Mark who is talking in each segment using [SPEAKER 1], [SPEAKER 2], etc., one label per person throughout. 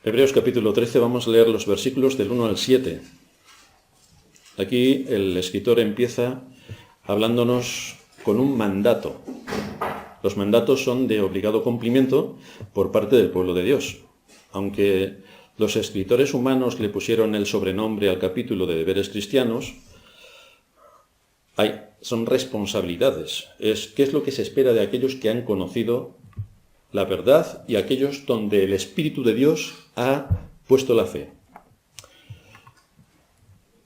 [SPEAKER 1] Hebreos capítulo 13, vamos a leer los versículos del 1 al 7. Aquí el escritor empieza hablándonos con un mandato. Los mandatos son de obligado cumplimiento por parte del pueblo de Dios. Aunque los escritores humanos le pusieron el sobrenombre al capítulo de deberes cristianos, son responsabilidades. ¿Qué es lo que se espera de aquellos que han conocido la verdad y aquellos donde el Espíritu de Dios ha puesto la fe?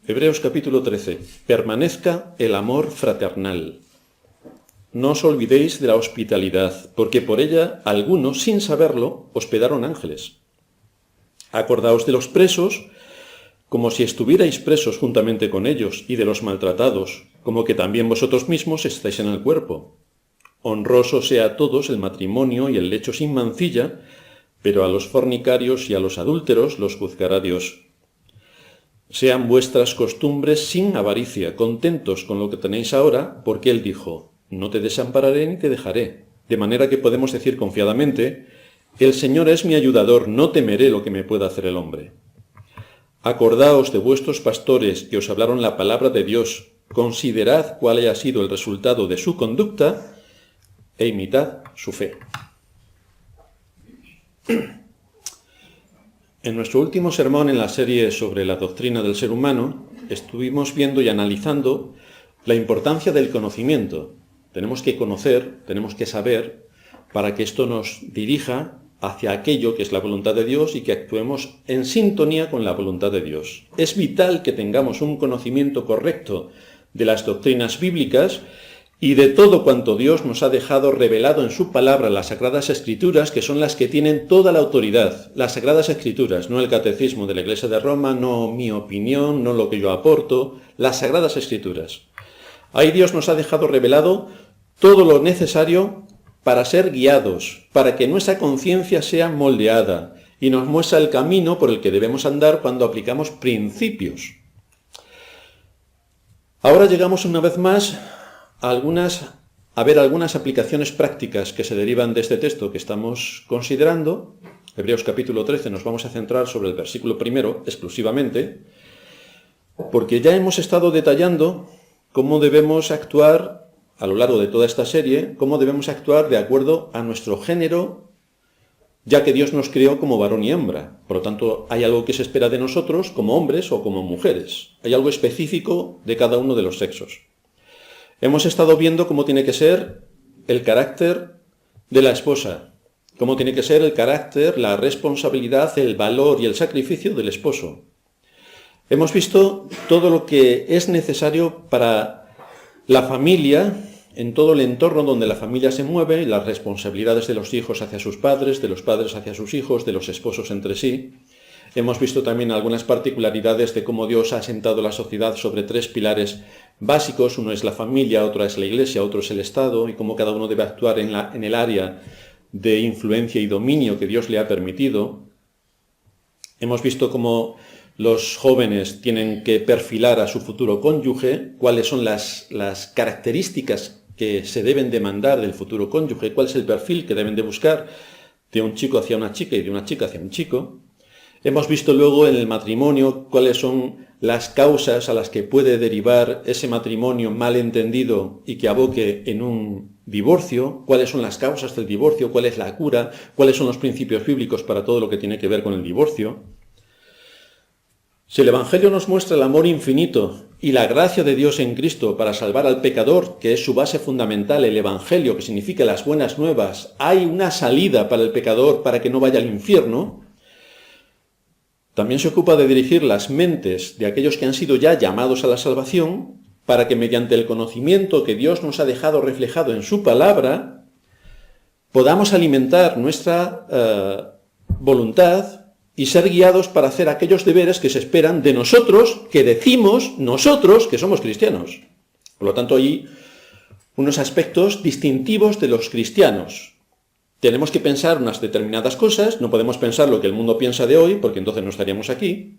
[SPEAKER 1] Hebreos capítulo 13. Permanezca el amor fraternal. No os olvidéis de la hospitalidad, porque por ella algunos, sin saberlo, hospedaron ángeles. Acordaos de los presos, como si estuvierais presos juntamente con ellos, y de los maltratados, como que también vosotros mismos estáis en el cuerpo. Honroso sea a todos el matrimonio y el lecho sin mancilla, pero a los fornicarios y a los adúlteros los juzgará Dios. Sean vuestras costumbres sin avaricia, contentos con lo que tenéis ahora, porque Él dijo: no te desampararé ni te dejaré. De manera que podemos decir confiadamente: el Señor es mi ayudador, no temeré lo que me pueda hacer el hombre. Acordaos de vuestros pastores que os hablaron la palabra de Dios, considerad cuál haya sido el resultado de su conducta e imitad su fe. En nuestro último sermón en la serie sobre la doctrina del ser humano, estuvimos viendo y analizando la importancia del conocimiento. Tenemos que conocer, tenemos que saber, para que esto nos dirija hacia aquello que es la voluntad de Dios y que actuemos en sintonía con la voluntad de Dios. Es vital que tengamos un conocimiento correcto de las doctrinas bíblicas y de todo cuanto Dios nos ha dejado revelado en su palabra, las Sagradas Escrituras, que son las que tienen toda la autoridad. Las Sagradas Escrituras, no el Catecismo de la Iglesia de Roma, no mi opinión, no lo que yo aporto, las Sagradas Escrituras. Ahí Dios nos ha dejado revelado todo lo necesario para ser guiados, para que nuestra conciencia sea moldeada y nos muestra el camino por el que debemos andar cuando aplicamos principios. Ahora llegamos una vez más a ver algunas aplicaciones prácticas que se derivan de este texto que estamos considerando. Hebreos capítulo 13, nos vamos a centrar sobre el versículo primero exclusivamente, porque ya hemos estado detallando cómo debemos actuar a lo largo de toda esta serie, cómo debemos actuar de acuerdo a nuestro género, ya que Dios nos creó como varón y hembra. Por lo tanto, hay algo que se espera de nosotros como hombres o como mujeres. Hay algo específico de cada uno de los sexos. Hemos estado viendo cómo tiene que ser el carácter de la esposa, cómo tiene que ser el carácter, la responsabilidad, el valor y el sacrificio del esposo. Hemos visto todo lo que es necesario para la familia, en todo el entorno donde la familia se mueve, las responsabilidades de los hijos hacia sus padres, de los padres hacia sus hijos, de los esposos entre sí. Hemos visto también algunas particularidades de cómo Dios ha asentado la sociedad sobre tres pilares básicos. Uno es la familia, otro es la iglesia, otro es el Estado, y cómo cada uno debe actuar en el área de influencia y dominio que Dios le ha permitido. Hemos visto cómo los jóvenes tienen que perfilar a su futuro cónyuge, cuáles son las características que se deben demandar del futuro cónyuge, cuál es el perfil que deben de buscar de un chico hacia una chica y de una chica hacia un chico. Hemos visto luego en el matrimonio cuáles son las causas a las que puede derivar ese matrimonio mal entendido y que aboque en un divorcio, cuáles son las causas del divorcio, cuál es la cura, cuáles son los principios bíblicos para todo lo que tiene que ver con el divorcio. Si el Evangelio nos muestra el amor infinito y la gracia de Dios en Cristo para salvar al pecador, que es su base fundamental, el Evangelio, que significa las buenas nuevas, hay una salida para el pecador para que no vaya al infierno, también se ocupa de dirigir las mentes de aquellos que han sido ya llamados a la salvación, para que mediante el conocimiento que Dios nos ha dejado reflejado en su palabra, podamos alimentar nuestra voluntad y ser guiados para hacer aquellos deberes que se esperan de nosotros, que decimos nosotros que somos cristianos. Por lo tanto, hay unos aspectos distintivos de los cristianos. Tenemos que pensar unas determinadas cosas, no podemos pensar lo que el mundo piensa de hoy, porque entonces no estaríamos aquí.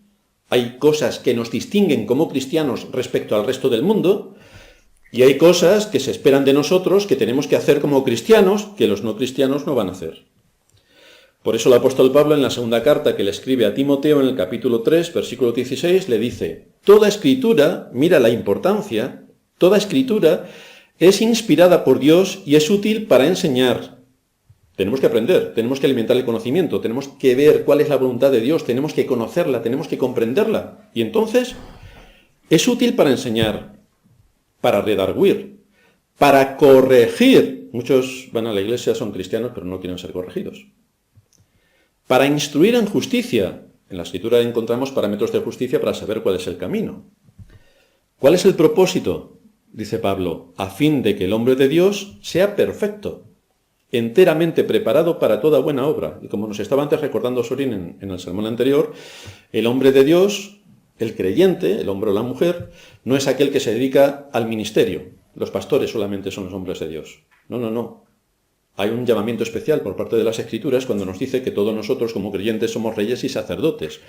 [SPEAKER 1] Hay cosas que nos distinguen como cristianos respecto al resto del mundo, y hay cosas que se esperan de nosotros que tenemos que hacer como cristianos, que los no cristianos no van a hacer. Por eso el apóstol Pablo, en la segunda carta que le escribe a Timoteo, en el capítulo 3, versículo 16, le dice: toda escritura, mira la importancia, toda escritura es inspirada por Dios y es útil para enseñar. Tenemos que aprender, tenemos que alimentar el conocimiento, tenemos que ver cuál es la voluntad de Dios, tenemos que conocerla, tenemos que comprenderla. Y entonces es útil para enseñar, para redarguir, para corregir. Muchos van a la iglesia, son cristianos, pero no quieren ser corregidos. Para instruir en justicia. En la Escritura encontramos parámetros de justicia para saber cuál es el camino. ¿Cuál es el propósito? Dice Pablo, a fin de que el hombre de Dios sea perfecto, enteramente preparado para toda buena obra. Y como nos estaba antes recordando Sorín en el sermón anterior, el hombre de Dios, el creyente, el hombre o la mujer, no es aquel que se dedica al ministerio. Los pastores solamente son los hombres de Dios. No. Hay un llamamiento especial por parte de las Escrituras cuando nos dice que todos nosotros como creyentes somos reyes y sacerdotes.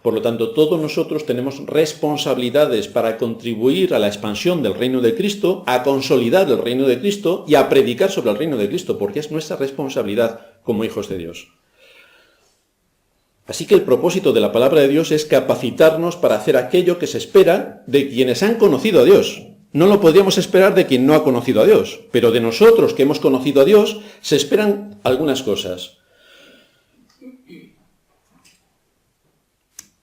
[SPEAKER 1] Por lo tanto, todos nosotros tenemos responsabilidades para contribuir a la expansión del reino de Cristo, a consolidar el reino de Cristo y a predicar sobre el reino de Cristo, porque es nuestra responsabilidad como hijos de Dios. Así que el propósito de la palabra de Dios es capacitarnos para hacer aquello que se espera de quienes han conocido a Dios. No lo podríamos esperar de quien no ha conocido a Dios, pero de nosotros que hemos conocido a Dios se esperan algunas cosas.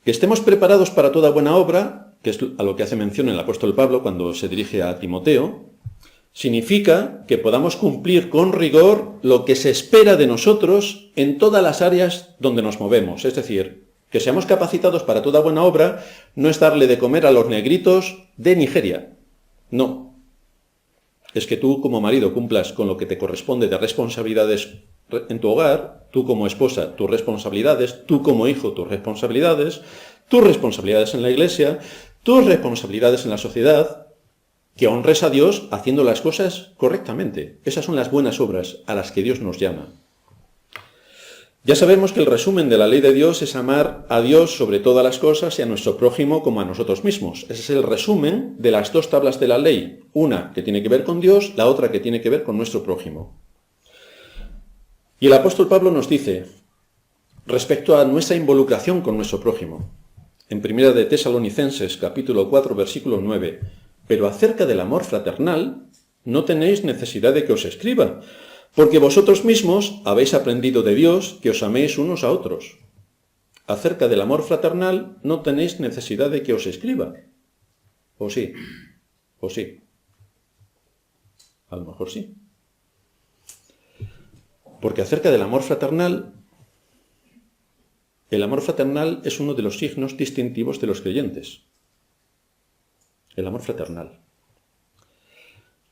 [SPEAKER 1] Que estemos preparados para toda buena obra, que es a lo que hace mención el apóstol Pablo cuando se dirige a Timoteo, significa que podamos cumplir con rigor lo que se espera de nosotros en todas las áreas donde nos movemos. Es decir, que seamos capacitados para toda buena obra no es darle de comer a los negritos de Nigeria. No. Es que tú como marido cumplas con lo que te corresponde de responsabilidades en tu hogar, tú como esposa tus responsabilidades, tú como hijo tus responsabilidades en la iglesia, tus responsabilidades en la sociedad, que honres a Dios haciendo las cosas correctamente. Esas son las buenas obras a las que Dios nos llama. Ya sabemos que el resumen de la ley de Dios es amar a Dios sobre todas las cosas y a nuestro prójimo como a nosotros mismos. Ese es el resumen de las dos tablas de la ley. Una que tiene que ver con Dios, la otra que tiene que ver con nuestro prójimo. Y el apóstol Pablo nos dice, respecto a nuestra involucración con nuestro prójimo, en 1 de Tesalonicenses, capítulo 4, versículo 9, pero acerca del amor fraternal, no tenéis necesidad de que os escriba, porque vosotros mismos habéis aprendido de Dios que os améis unos a otros. Acerca del amor fraternal no tenéis necesidad de que os escriba. ¿O sí? ¿O sí? A lo mejor sí. Porque acerca del amor fraternal, el amor fraternal es uno de los signos distintivos de los creyentes. El amor fraternal.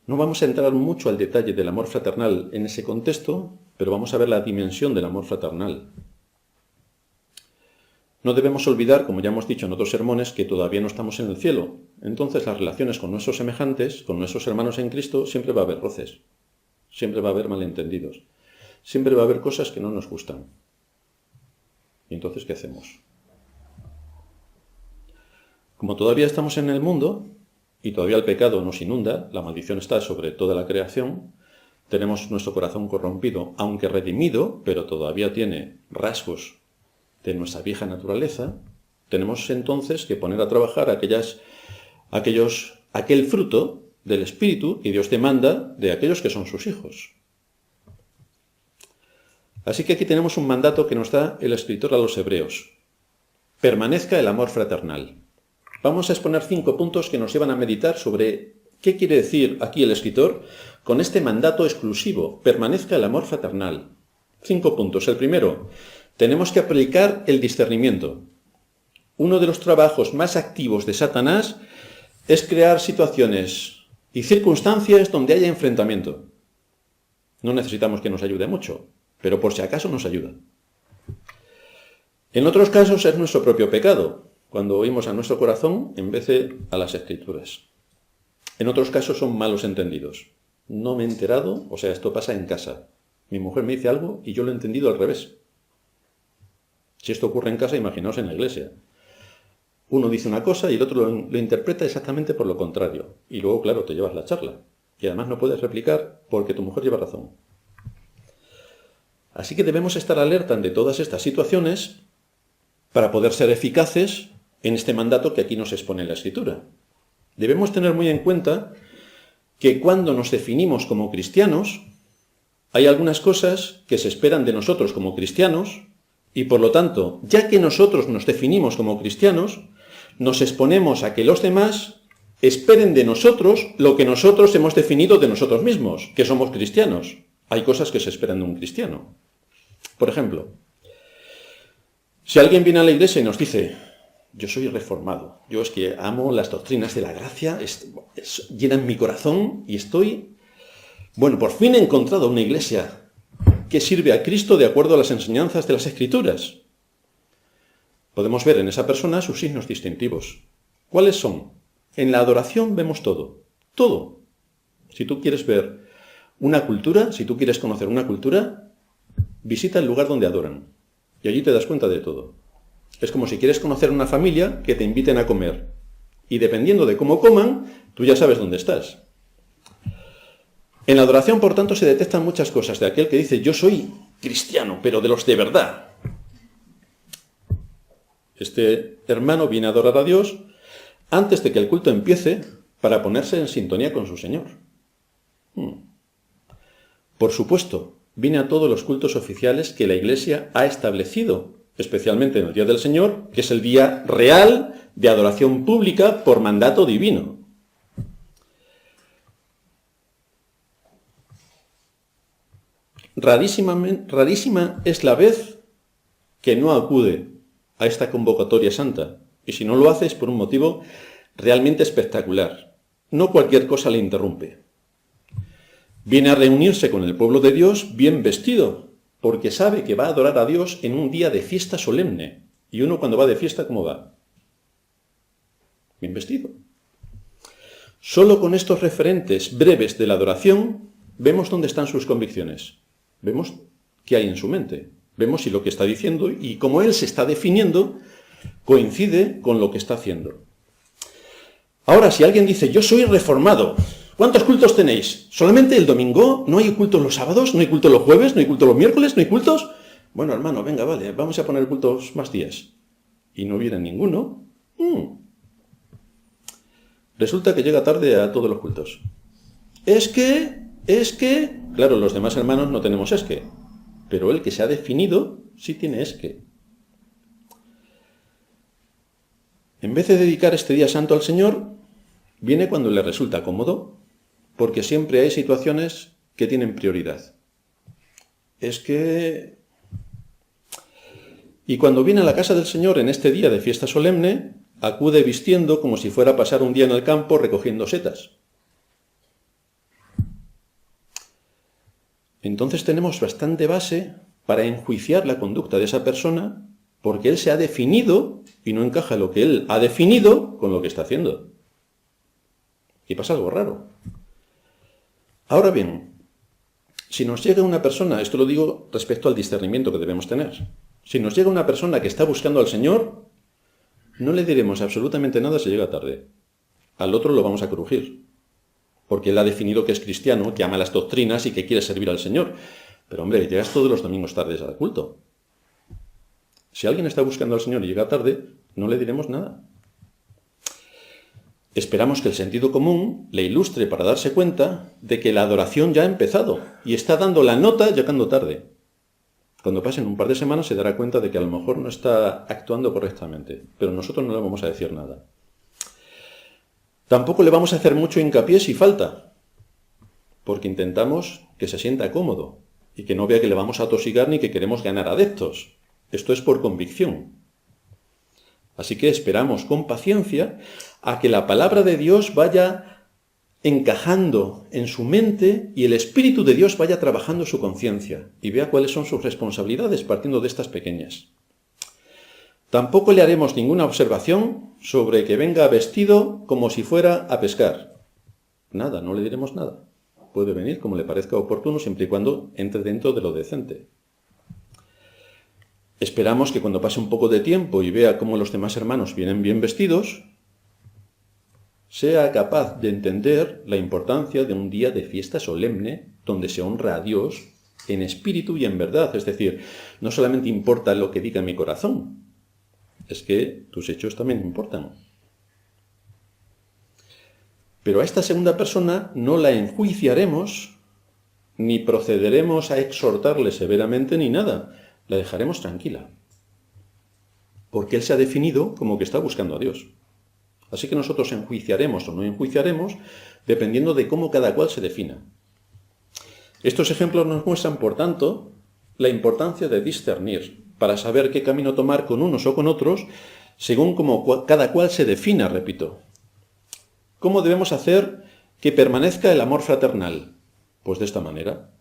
[SPEAKER 1] No vamos a entrar mucho al detalle del amor fraternal en ese contexto, pero vamos a ver la dimensión del amor fraternal. No debemos olvidar, como ya hemos dicho en otros sermones, que todavía no estamos en el cielo. Entonces las relaciones con nuestros semejantes, con nuestros hermanos en Cristo, siempre va a haber roces, siempre va a haber malentendidos, siempre va a haber cosas que no nos gustan. ¿Y entonces qué hacemos? Como todavía estamos en el mundo, y todavía el pecado nos inunda, la maldición está sobre toda la creación, tenemos nuestro corazón corrompido, aunque redimido, pero todavía tiene rasgos de nuestra vieja naturaleza, tenemos entonces que poner a trabajar aquel fruto del Espíritu que Dios demanda de aquellos que son sus hijos. Así que aquí tenemos un mandato que nos da el escritor a los hebreos. Permanezca el amor fraternal. Vamos a exponer 5 puntos que nos llevan a meditar sobre qué quiere decir aquí el escritor con este mandato exclusivo. Permanezca el amor fraternal. 5 puntos. El primero, tenemos que aplicar el discernimiento. Uno de los trabajos más activos de Satanás es crear situaciones y circunstancias donde haya enfrentamiento. No necesitamos que nos ayude mucho, pero por si acaso nos ayuda. En otros casos es nuestro propio pecado, cuando oímos a nuestro corazón en vez de a las Escrituras. En otros casos son malos entendidos. No me he enterado, o sea, esto pasa en casa. Mi mujer me dice algo y yo lo he entendido al revés. Si esto ocurre en casa, imaginaos en la iglesia. Uno dice una cosa y el otro lo interpreta exactamente por lo contrario. Y luego, claro, te llevas la charla. Y además no puedes replicar porque tu mujer lleva razón. Así que debemos estar alerta ante todas estas situaciones para poder ser eficaces en este mandato que aquí nos expone la Escritura. Debemos tener muy en cuenta que cuando nos definimos como cristianos, hay algunas cosas que se esperan de nosotros como cristianos y por lo tanto, ya que nosotros nos definimos como cristianos, nos exponemos a que los demás esperen de nosotros lo que nosotros hemos definido de nosotros mismos, que somos cristianos. Hay cosas que se esperan de un cristiano. Por ejemplo, si alguien viene a la iglesia y nos dice, yo soy reformado, yo es que amo las doctrinas de la gracia, llenan mi corazón y por fin he encontrado una iglesia que sirve a Cristo de acuerdo a las enseñanzas de las Escrituras. Podemos ver en esa persona sus signos distintivos. ¿Cuáles son? En la adoración vemos todo, todo. Si tú quieres ver una cultura, si tú quieres conocer una cultura, visita el lugar donde adoran y allí te das cuenta de todo. Es como si quieres conocer una familia que te inviten a comer y dependiendo de cómo coman, tú ya sabes dónde estás. En la adoración, por tanto, se detectan muchas cosas de aquel que dice yo soy cristiano, pero de los de verdad. Este hermano viene a adorar a Dios antes de que el culto empiece para ponerse en sintonía con su Señor. Por supuesto, viene a todos los cultos oficiales que la Iglesia ha establecido, especialmente en el Día del Señor, que es el día real de adoración pública por mandato divino. Rarísima es la vez que no acude a esta convocatoria santa, y si no lo hace es por un motivo realmente espectacular. No cualquier cosa le interrumpe. Viene a reunirse con el pueblo de Dios bien vestido, porque sabe que va a adorar a Dios en un día de fiesta solemne. Y uno cuando va de fiesta, ¿cómo va? Bien vestido. Solo con estos referentes breves de la adoración vemos dónde están sus convicciones. Vemos qué hay en su mente. Vemos si lo que está diciendo y cómo él se está definiendo coincide con lo que está haciendo. Ahora, si alguien dice, yo soy reformado, ¿cuántos cultos tenéis? ¿Solamente el domingo? ¿No hay cultos los sábados? ¿No hay cultos los jueves? ¿No hay cultos los miércoles? ¿No hay cultos? Bueno, hermano, venga, vale, vamos a poner cultos más días. Y no viene ninguno. Resulta que llega tarde a todos los cultos. Es que, claro, los demás hermanos no tenemos pero el que se ha definido sí tiene En vez de dedicar este día santo al Señor, viene cuando le resulta cómodo, porque siempre hay situaciones que tienen prioridad. Y cuando viene a la casa del Señor en este día de fiesta solemne, acude vistiendo como si fuera a pasar un día en el campo recogiendo setas. Entonces tenemos bastante base para enjuiciar la conducta de esa persona porque él se ha definido y no encaja lo que él ha definido con lo que está haciendo. Y pasa algo raro. Ahora bien, si nos llega una persona, esto lo digo respecto al discernimiento que debemos tener, si nos llega una persona que está buscando al Señor, no le diremos absolutamente nada si llega tarde. Al otro lo vamos a crujir. Porque él ha definido que es cristiano, que ama las doctrinas y que quiere servir al Señor. Pero hombre, llegas todos los domingos tardes al culto. Si alguien está buscando al Señor y llega tarde, no le diremos nada. Esperamos que el sentido común le ilustre para darse cuenta de que la adoración ya ha empezado y está dando la nota llegando tarde. Cuando pasen un par de semanas se dará cuenta de que a lo mejor no está actuando correctamente, pero nosotros no le vamos a decir nada. Tampoco le vamos a hacer mucho hincapié si falta, porque intentamos que se sienta cómodo y que no vea que le vamos a atosigar ni que queremos ganar adeptos. Esto es por convicción. Así que esperamos con paciencia a que la palabra de Dios vaya encajando en su mente y el Espíritu de Dios vaya trabajando su conciencia y vea cuáles son sus responsabilidades partiendo de estas pequeñas. Tampoco le haremos ninguna observación sobre que venga vestido como si fuera a pescar. Nada, no le diremos nada. Puede venir como le parezca oportuno siempre y cuando entre dentro de lo decente. Esperamos que cuando pase un poco de tiempo y vea cómo los demás hermanos vienen bien vestidos, sea capaz de entender la importancia de un día de fiesta solemne donde se honra a Dios en espíritu y en verdad. Es decir, no solamente importa lo que diga mi corazón, es que tus hechos también importan. Pero a esta segunda persona no la enjuiciaremos, ni procederemos a exhortarle severamente, ni nada. La dejaremos tranquila. Porque él se ha definido como que está buscando a Dios. Así que nosotros enjuiciaremos o no enjuiciaremos, dependiendo de cómo cada cual se defina. Estos ejemplos nos muestran, por tanto, la importancia de discernir, para saber qué camino tomar con unos o con otros, según como cada cual se defina, repito. ¿Cómo debemos hacer que permanezca el amor fraternal? Pues de esta manera.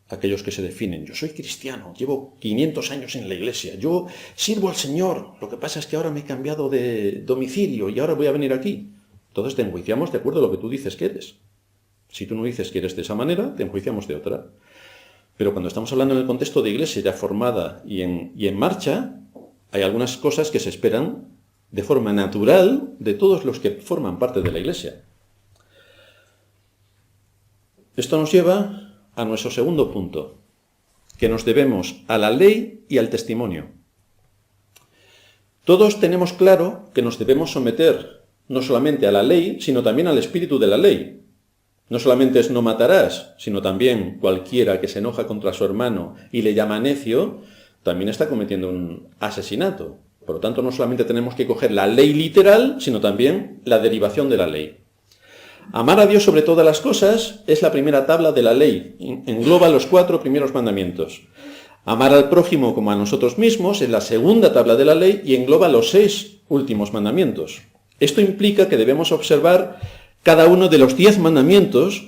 [SPEAKER 1] Aquellos que se definen, yo soy cristiano, llevo 500 años en la iglesia, yo sirvo al Señor, lo que pasa es que ahora me he cambiado de domicilio y ahora voy a venir aquí. Entonces te enjuiciamos de acuerdo a lo que tú dices que eres. Si tú no dices que eres de esa manera, te enjuiciamos de otra. Pero cuando estamos hablando en el contexto de iglesia ya formada y en marcha, hay algunas cosas que se esperan de forma natural de todos los que forman parte de la iglesia. Esto nos lleva a nuestro segundo punto, que nos debemos a la ley y al testimonio. Todos tenemos claro que nos debemos someter no solamente a la ley, sino también al espíritu de la ley. No solamente es no matarás, sino también cualquiera que se enoja contra su hermano y le llama necio, también está cometiendo un asesinato. Por lo tanto, no solamente tenemos que coger la ley literal, sino también la derivación de la ley. Amar a Dios sobre todas las cosas es la primera tabla de la ley, engloba los 4 primeros mandamientos. Amar al prójimo como a nosotros mismos es la segunda tabla de la ley y engloba los 6 últimos mandamientos. Esto implica que debemos observar cada uno de los 10 mandamientos,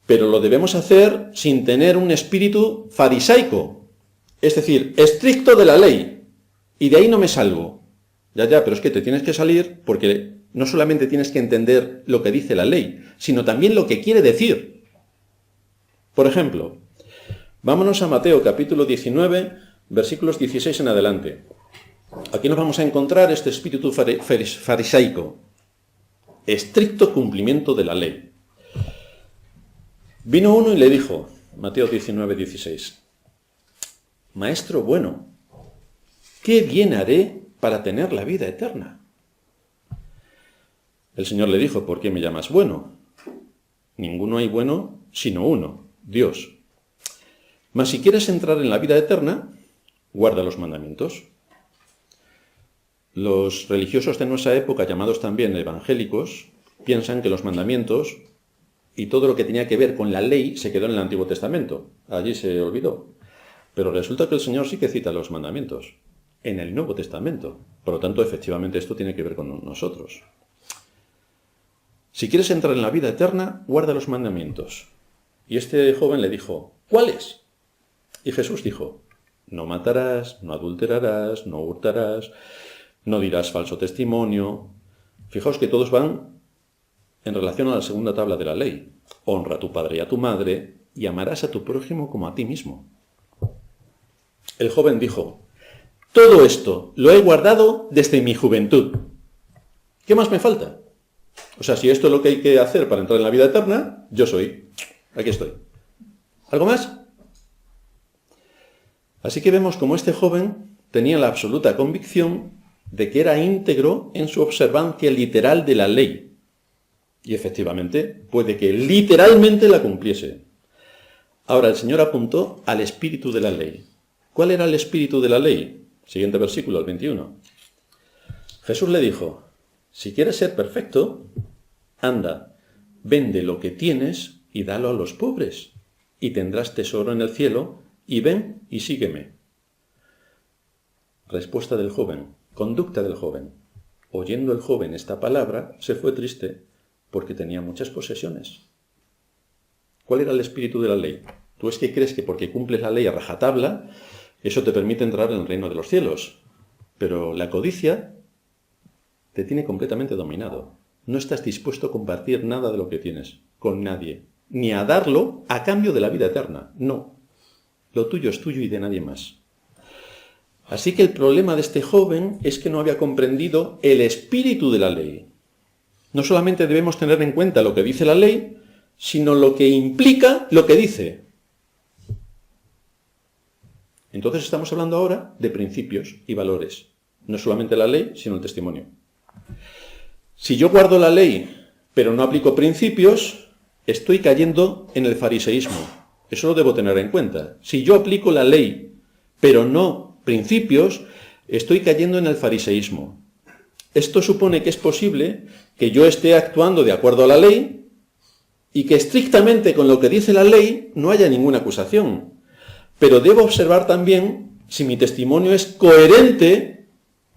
[SPEAKER 1] pero lo debemos hacer sin tener un espíritu farisaico, es decir, estricto de la ley, y de ahí no me salgo. Ya, pero es que te tienes que salir porque no solamente tienes que entender lo que dice la ley, sino también lo que quiere decir. Por ejemplo, vámonos a Mateo capítulo 19, versículos 16 en adelante. Aquí nos vamos a encontrar este espíritu farisaico, estricto cumplimiento de la ley. Vino uno y le dijo, Mateo 19, 16, Maestro bueno, ¿qué bien haré para tener la vida eterna? El Señor le dijo, ¿por qué me llamas bueno? Ninguno hay bueno sino uno, Dios. Mas si quieres entrar en la vida eterna, guarda los mandamientos. Los religiosos de nuestra época, llamados también evangélicos, piensan que los mandamientos y todo lo que tenía que ver con la ley se quedó en el Antiguo Testamento. Allí se olvidó. Pero resulta que el Señor sí que cita los mandamientos en el Nuevo Testamento. Por lo tanto, efectivamente, esto tiene que ver con nosotros. Si quieres entrar en la vida eterna, guarda los mandamientos. Y este joven le dijo, ¿cuáles? Y Jesús dijo, no matarás, no adulterarás, no hurtarás, no dirás falso testimonio. Fijaos que todos van en relación a la segunda tabla de la ley. Honra a tu padre y a tu madre y amarás a tu prójimo como a ti mismo. El joven dijo, todo esto lo he guardado desde mi juventud. ¿Qué más me falta? O sea, si esto es lo que hay que hacer para entrar en la vida eterna, yo soy. Aquí estoy. ¿Algo más? Así que vemos como este joven tenía la absoluta convicción de que era íntegro en su observancia literal de la ley. Y efectivamente, puede que literalmente la cumpliese. Ahora, el Señor apuntó al espíritu de la ley. ¿Cuál era el espíritu de la ley? Siguiente versículo, el 21. Jesús le dijo, si quieres ser perfecto, anda, vende lo que tienes y dalo a los pobres, y tendrás tesoro en el cielo, y ven y sígueme. Respuesta del joven, conducta del joven. Oyendo el joven esta palabra, se fue triste, porque tenía muchas posesiones. ¿Cuál era el espíritu de la ley? Tú es que crees que porque cumples la ley a rajatabla, eso te permite entrar en el reino de los cielos. Pero la codicia te tiene completamente dominado. No estás dispuesto a compartir nada de lo que tienes con nadie, ni a darlo a cambio de la vida eterna. No. Lo tuyo es tuyo y de nadie más. Así que el problema de este joven es que no había comprendido el espíritu de la ley. No solamente debemos tener en cuenta lo que dice la ley, sino lo que implica lo que dice. Entonces estamos hablando ahora de principios y valores. No solamente la ley, sino el testimonio. Si yo guardo la ley, pero no aplico principios, estoy cayendo en el fariseísmo. Eso lo debo tener en cuenta. Si yo aplico la ley, pero no principios, estoy cayendo en el fariseísmo. Esto supone que es posible que yo esté actuando de acuerdo a la ley y que estrictamente con lo que dice la ley no haya ninguna acusación. Pero debo observar también si mi testimonio es coherente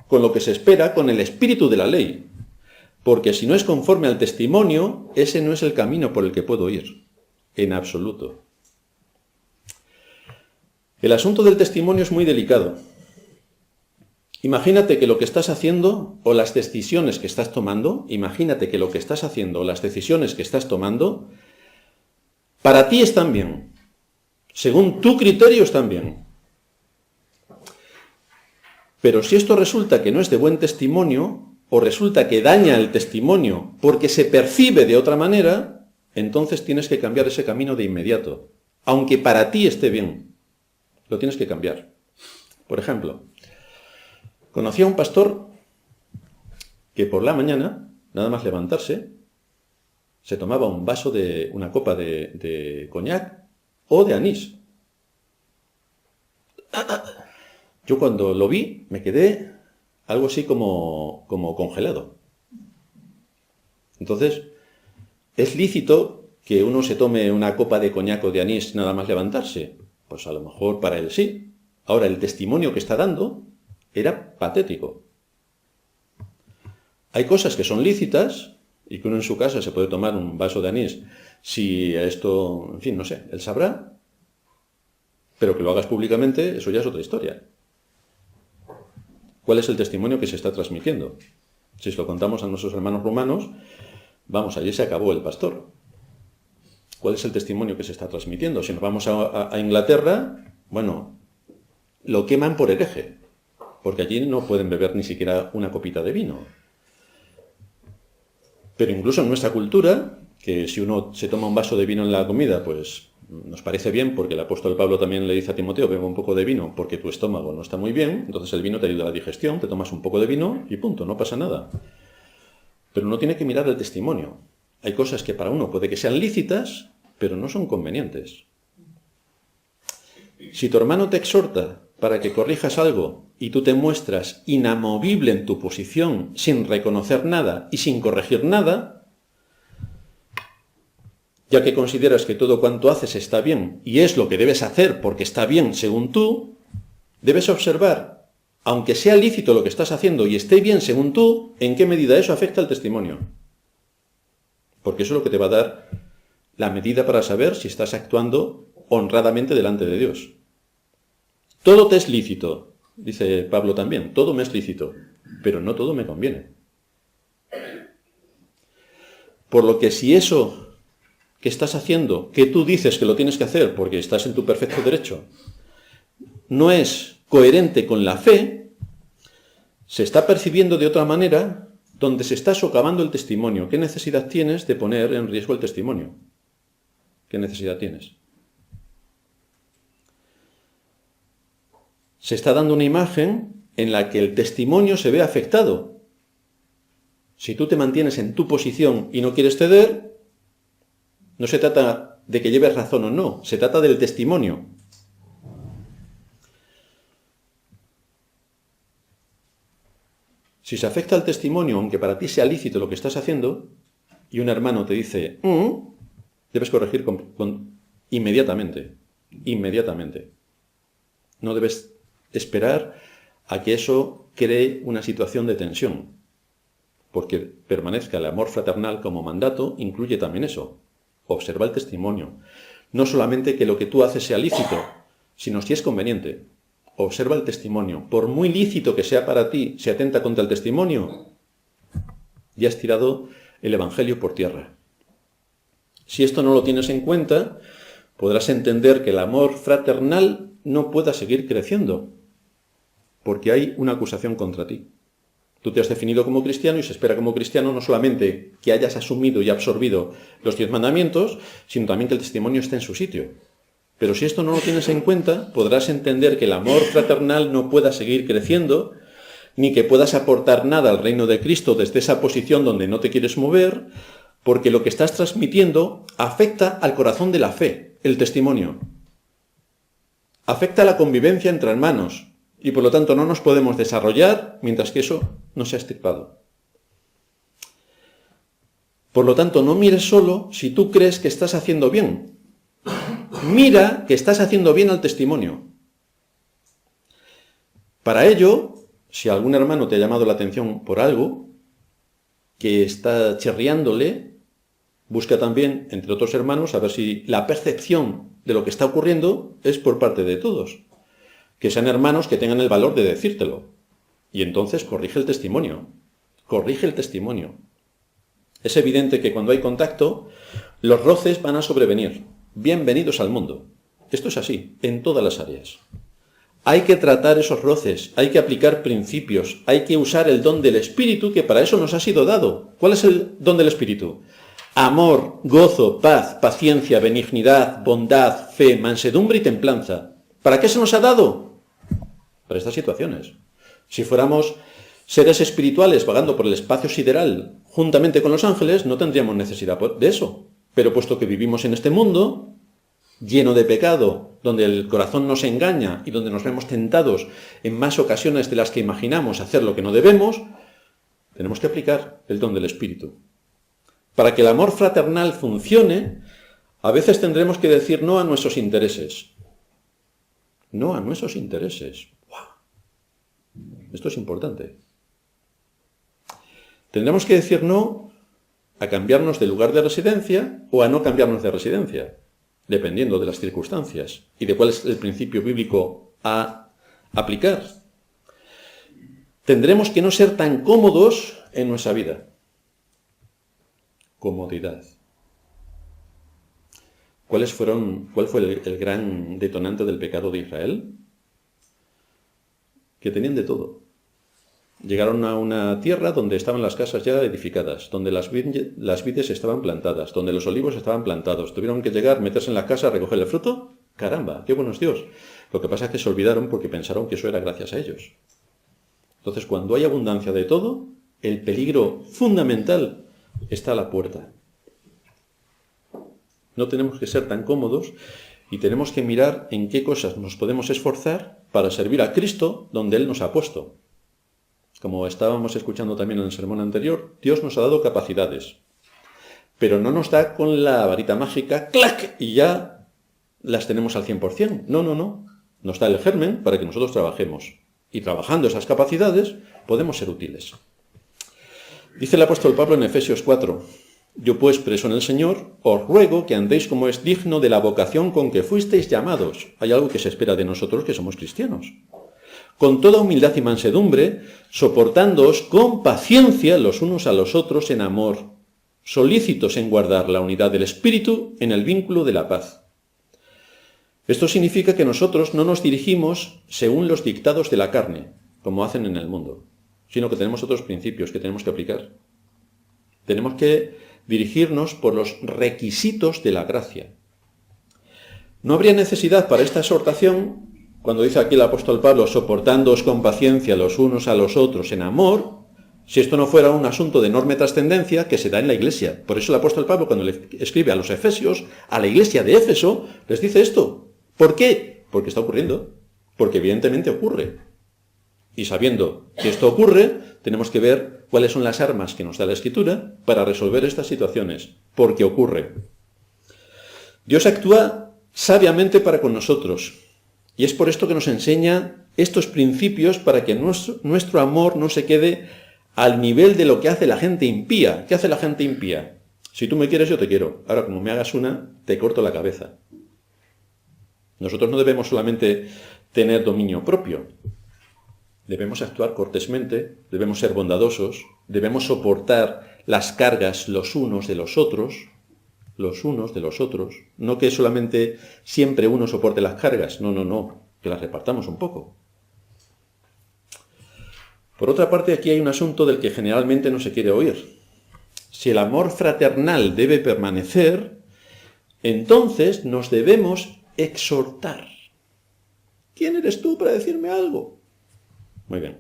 [SPEAKER 1] con lo que se espera, con el espíritu de la ley. Porque si no es conforme al testimonio, ese no es el camino por el que puedo ir, en absoluto. El asunto del testimonio es muy delicado. Imagínate que lo que estás haciendo o las decisiones que estás tomando, para ti están bien. Según tu criterio están bien. Pero si esto resulta que no es de buen testimonio, o resulta que daña el testimonio porque se percibe de otra manera, entonces tienes que cambiar ese camino de inmediato. Aunque para ti esté bien, lo tienes que cambiar. Por ejemplo, conocí a un pastor que por la mañana, nada más levantarse, se tomaba una copa de coñac o de anís. Yo cuando lo vi me quedé algo así como congelado. Entonces, ¿es lícito que uno se tome una copa de coñac o de anís nada más levantarse? Pues a lo mejor para él sí. Ahora, el testimonio que está dando era patético. Hay cosas que son lícitas y que uno en su casa se puede tomar un vaso de anís. Si esto, en fin, no sé, él sabrá, pero que lo hagas públicamente, eso ya es otra historia. ¿Cuál es el testimonio que se está transmitiendo? Si se lo contamos a nuestros hermanos rumanos, vamos, allí se acabó el pastor. ¿Cuál es el testimonio que se está transmitiendo? Si nos vamos a Inglaterra, bueno, lo queman por hereje, porque allí no pueden beber ni siquiera una copita de vino. Pero incluso en nuestra cultura, que si uno se toma un vaso de vino en la comida, pues nos parece bien, porque el apóstol Pablo también le dice a Timoteo, bebe un poco de vino porque tu estómago no está muy bien, entonces el vino te ayuda a la digestión, te tomas un poco de vino y punto, no pasa nada. Pero uno tiene que mirar el testimonio. Hay cosas que para uno puede que sean lícitas, pero no son convenientes. Si tu hermano te exhorta para que corrijas algo y tú te muestras inamovible en tu posición, sin reconocer nada y sin corregir nada, ya que consideras que todo cuanto haces está bien y es lo que debes hacer porque está bien según tú, debes observar, aunque sea lícito lo que estás haciendo y esté bien según tú, en qué medida eso afecta al testimonio. Porque eso es lo que te va a dar la medida para saber si estás actuando honradamente delante de Dios. Todo te es lícito, dice Pablo también, todo me es lícito, pero no todo me conviene. Por lo que si eso que estás haciendo, que tú dices que lo tienes que hacer porque estás en tu perfecto derecho, no es coherente con la fe, se está percibiendo de otra manera, donde se está socavando el testimonio. ¿Qué necesidad tienes de poner en riesgo el testimonio? ¿Qué necesidad tienes? Se está dando una imagen en la que el testimonio se ve afectado. Si tú te mantienes en tu posición y no quieres ceder, no se trata de que lleves razón o no, se trata del testimonio. Si se afecta al testimonio, aunque para ti sea lícito lo que estás haciendo, y un hermano te dice, debes corregir inmediatamente. No debes esperar a que eso cree una situación de tensión, porque permanezca el amor fraternal como mandato, incluye también eso. Observa el testimonio. No solamente que lo que tú haces sea lícito, sino si es conveniente. Observa el testimonio. Por muy lícito que sea para ti, si atenta contra el testimonio, ya has tirado el Evangelio por tierra. Si esto no lo tienes en cuenta, podrás entender que el amor fraternal no pueda seguir creciendo, porque hay una acusación contra ti. Tú te has definido como cristiano y se espera como cristiano no solamente que hayas asumido y absorbido los 10 mandamientos, sino también que el testimonio esté en su sitio. Pero si esto no lo tienes en cuenta, podrás entender que el amor fraternal no pueda seguir creciendo, ni que puedas aportar nada al reino de Cristo desde esa posición donde no te quieres mover, porque lo que estás transmitiendo afecta al corazón de la fe, el testimonio. Afecta a la convivencia entre hermanos, y por lo tanto no nos podemos desarrollar mientras que eso no se ha extirpado. Por lo tanto, no mires solo si tú crees que estás haciendo bien. Mira que estás haciendo bien al testimonio. Para ello, si algún hermano te ha llamado la atención por algo, que está chirriándole, busca también entre otros hermanos a ver si la percepción de lo que está ocurriendo es por parte de todos. Que sean hermanos que tengan el valor de decírtelo. Y entonces corrige el testimonio. Corrige el testimonio. Es evidente que cuando hay contacto, los roces van a sobrevenir. Bienvenidos al mundo. Esto es así, en todas las áreas. Hay que tratar esos roces, hay que aplicar principios, hay que usar el don del Espíritu, que para eso nos ha sido dado. ¿Cuál es el don del Espíritu? Amor, gozo, paz, paciencia, benignidad, bondad, fe, mansedumbre y templanza. ¿Para qué se nos ha dado? Para estas situaciones. Si fuéramos seres espirituales vagando por el espacio sideral juntamente con los ángeles, no tendríamos necesidad de eso. Pero puesto que vivimos en este mundo lleno de pecado, donde el corazón nos engaña y donde nos vemos tentados en más ocasiones de las que imaginamos a hacer lo que no debemos, tenemos que aplicar el don del Espíritu. Para que el amor fraternal funcione, a veces tendremos que decir no a nuestros intereses. No a nuestros intereses. ¡Wow! Esto es importante. Tendremos que decir no a cambiarnos de lugar de residencia o a no cambiarnos de residencia, dependiendo de las circunstancias y de cuál es el principio bíblico a aplicar. Tendremos que no ser tan cómodos en nuestra vida. Comodidad. ¿Cuál fue el gran detonante del pecado de Israel? Que tenían de todo. Llegaron a una tierra donde estaban las casas ya edificadas, donde las vides estaban plantadas, donde los olivos estaban plantados. Tuvieron que llegar, meterse en la casa, recoger el fruto. ¡Caramba! ¡Qué buenos Dios! Lo que pasa es que se olvidaron porque pensaron que eso era gracias a ellos. Entonces, cuando hay abundancia de todo, el peligro fundamental está a la puerta. No tenemos que ser tan cómodos y tenemos que mirar en qué cosas nos podemos esforzar para servir a Cristo donde Él nos ha puesto. Como estábamos escuchando también en el sermón anterior, Dios nos ha dado capacidades, pero no nos da con la varita mágica, ¡clac!, y ya las tenemos al 100%. No. Nos da el germen para que nosotros trabajemos. Y trabajando esas capacidades, podemos ser útiles. Dice el apóstol Pablo en Efesios 4, yo pues, preso en el Señor, os ruego que andéis como es digno de la vocación con que fuisteis llamados. Hay algo que se espera de nosotros que somos cristianos. Con toda humildad y mansedumbre, soportándoos con paciencia los unos a los otros en amor, solícitos en guardar la unidad del Espíritu en el vínculo de la paz. Esto significa que nosotros no nos dirigimos según los dictados de la carne, como hacen en el mundo, sino que tenemos otros principios que tenemos que aplicar. Tenemos que dirigirnos por los requisitos de la gracia. No habría necesidad para esta exhortación, cuando dice aquí el apóstol Pablo, soportándoos con paciencia los unos a los otros en amor, si esto no fuera un asunto de enorme trascendencia que se da en la iglesia. Por eso el apóstol Pablo, cuando le escribe a los efesios, a la iglesia de Éfeso, les dice esto. ¿Por qué? Porque está ocurriendo. Porque evidentemente ocurre. Y sabiendo que esto ocurre, tenemos que ver cuáles son las armas que nos da la Escritura para resolver estas situaciones. Porque ocurre. Dios actúa sabiamente para con nosotros. Y es por esto que nos enseña estos principios para que nuestro amor no se quede al nivel de lo que hace la gente impía. ¿Qué hace la gente impía? Si tú me quieres, yo te quiero. Ahora, como me hagas una, te corto la cabeza. Nosotros no debemos solamente tener dominio propio. Debemos actuar cortésmente, debemos ser bondadosos, debemos soportar las cargas los unos de los otros, no que solamente siempre uno soporte las cargas, no, que las repartamos un poco. Por otra parte, aquí hay un asunto del que generalmente no se quiere oír. Si el amor fraternal debe permanecer, entonces nos debemos exhortar. ¿Quién eres tú para decirme algo? Muy bien.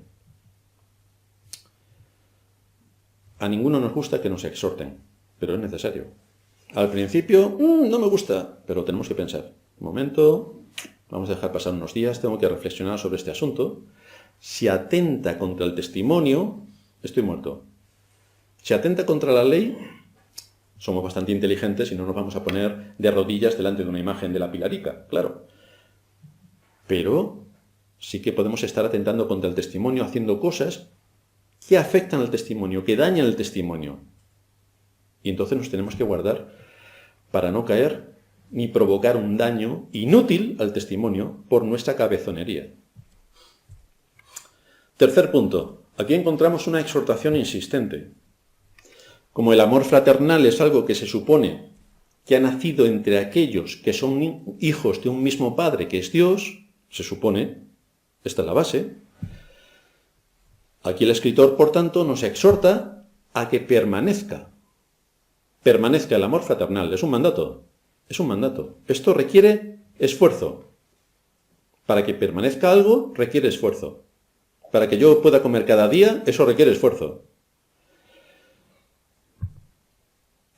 [SPEAKER 1] A ninguno nos gusta que nos exhorten, pero es necesario. Al principio, no me gusta, pero tenemos que pensar. Un momento, vamos a dejar pasar unos días, tengo que reflexionar sobre este asunto. Si atenta contra el testimonio, estoy muerto. Si atenta contra la ley, somos bastante inteligentes y no nos vamos a poner de rodillas delante de una imagen de la Pilarica, claro. Pero sí que podemos estar atentando contra el testimonio, haciendo cosas que afectan al testimonio, que dañan el testimonio. Y entonces nos tenemos que guardar para no caer ni provocar un daño inútil al testimonio por nuestra cabezonería. Tercer punto. Aquí encontramos una exhortación insistente. Como el amor fraternal es algo que se supone que ha nacido entre aquellos que son hijos de un mismo Padre, que es Dios, se supone, esta es la base. Aquí el escritor, por tanto, nos exhorta a que permanezca el amor fraternal. Es un mandato, es un mandato. Esto requiere esfuerzo. Para que permanezca algo, requiere esfuerzo. Para que yo pueda comer cada día, eso requiere esfuerzo.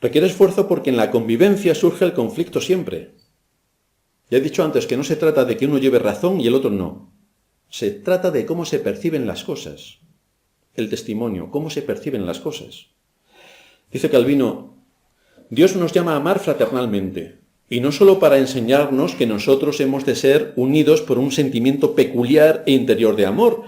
[SPEAKER 1] Requiere esfuerzo porque en la convivencia surge el conflicto siempre. Ya he dicho antes que no se trata de que uno lleve razón y el otro no. Se trata de cómo se perciben las cosas. El testimonio, cómo se perciben las cosas. Dice Calvino, Dios nos llama a amar fraternalmente, y no solo para enseñarnos que nosotros hemos de ser unidos por un sentimiento peculiar e interior de amor,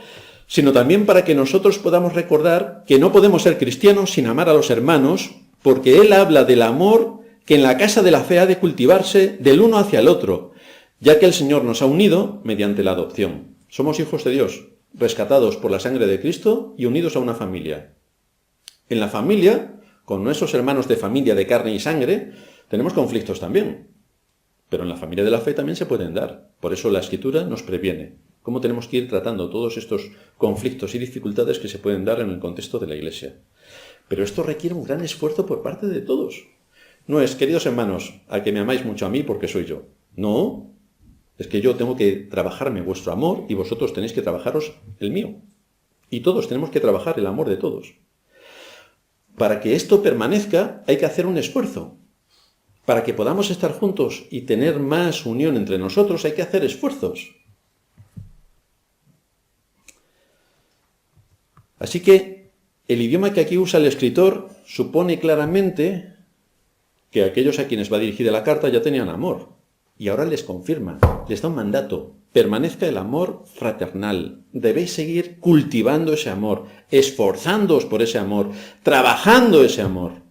[SPEAKER 1] sino también para que nosotros podamos recordar que no podemos ser cristianos sin amar a los hermanos, porque Él habla del amor que en la casa de la fe ha de cultivarse del uno hacia el otro, ya que el Señor nos ha unido mediante la adopción. Somos hijos de Dios, rescatados por la sangre de Cristo y unidos a una familia. En la familia, con nuestros hermanos de familia de carne y sangre, tenemos conflictos también. Pero en la familia de la fe también se pueden dar. Por eso la Escritura nos previene cómo tenemos que ir tratando todos estos conflictos y dificultades que se pueden dar en el contexto de la Iglesia. Pero esto requiere un gran esfuerzo por parte de todos. No es, queridos hermanos, a que me amáis mucho a mí porque soy yo. No, es que yo tengo que trabajarme vuestro amor y vosotros tenéis que trabajaros el mío. Y todos tenemos que trabajar el amor de todos. Para que esto permanezca hay que hacer un esfuerzo. Para que podamos estar juntos y tener más unión entre nosotros hay que hacer esfuerzos. Así que el idioma que aquí usa el escritor supone claramente que aquellos a quienes va dirigida la carta ya tenían amor. Y ahora les confirma, les da un mandato. Permanezca el amor fraternal. Debéis seguir cultivando ese amor, esforzándoos por ese amor, trabajando ese amor.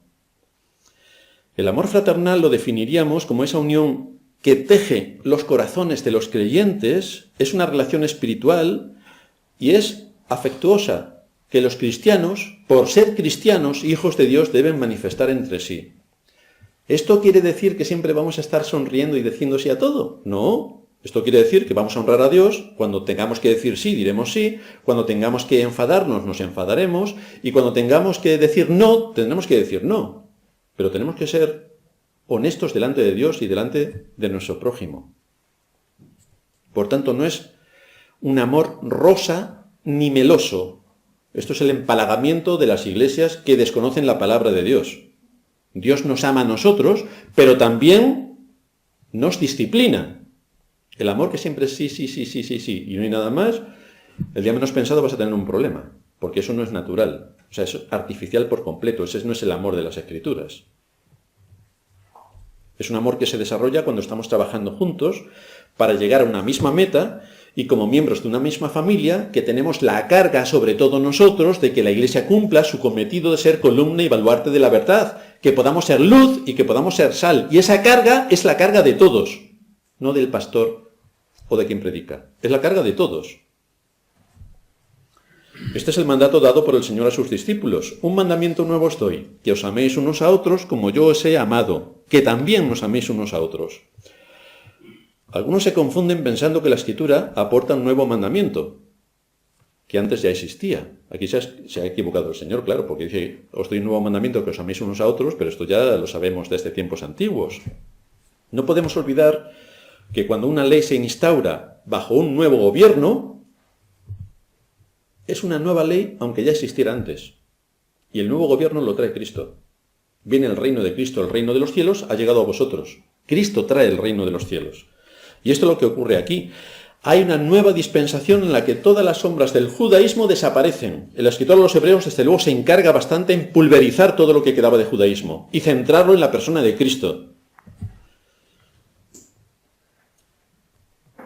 [SPEAKER 1] El amor fraternal lo definiríamos como esa unión que teje los corazones de los creyentes, es una relación espiritual y es afectuosa, que los cristianos, por ser cristianos, hijos de Dios, deben manifestar entre sí. ¿Esto quiere decir que siempre vamos a estar sonriendo y diciendo sí a todo? No. Esto quiere decir que vamos a honrar a Dios. Cuando tengamos que decir sí, diremos sí. Cuando tengamos que enfadarnos, nos enfadaremos. Y cuando tengamos que decir no, tendremos que decir no. Pero tenemos que ser honestos delante de Dios y delante de nuestro prójimo. Por tanto, no es un amor rosa ni meloso. Esto es el empalagamiento de las iglesias que desconocen la palabra de Dios. Dios nos ama a nosotros, pero también nos disciplina. El amor que siempre es sí, sí, sí, sí, sí, sí, y no hay nada más, el día menos pensado vas a tener un problema, porque eso no es natural. O sea, es artificial por completo, ese no es el amor de las Escrituras. Es un amor que se desarrolla cuando estamos trabajando juntos para llegar a una misma meta y como miembros de una misma familia que tenemos la carga, sobre todo nosotros, de que la Iglesia cumpla su cometido de ser columna y baluarte de la verdad, que podamos ser luz y que podamos ser sal. Y esa carga es la carga de todos, no del pastor o de quien predica. Es la carga de todos. Este es el mandato dado por el Señor a sus discípulos. Un mandamiento nuevo os doy, que os améis unos a otros como yo os he amado, que también nos améis unos a otros. Algunos se confunden pensando que la Escritura aporta un nuevo mandamiento, que antes ya existía. Aquí se ha equivocado el Señor, claro, porque dice, os doy un nuevo mandamiento que os améis unos a otros, pero esto ya lo sabemos desde tiempos antiguos. No podemos olvidar que cuando una ley se instaura bajo un nuevo gobierno, es una nueva ley aunque ya existiera antes. Y el nuevo gobierno lo trae Cristo. Viene el reino de Cristo, el reino de los cielos, ha llegado a vosotros. Cristo trae el reino de los cielos. Y esto es lo que ocurre aquí. Hay una nueva dispensación en la que todas las sombras del judaísmo desaparecen. El escritor de los Hebreos, desde luego, se encarga bastante en pulverizar todo lo que quedaba de judaísmo y centrarlo en la persona de Cristo.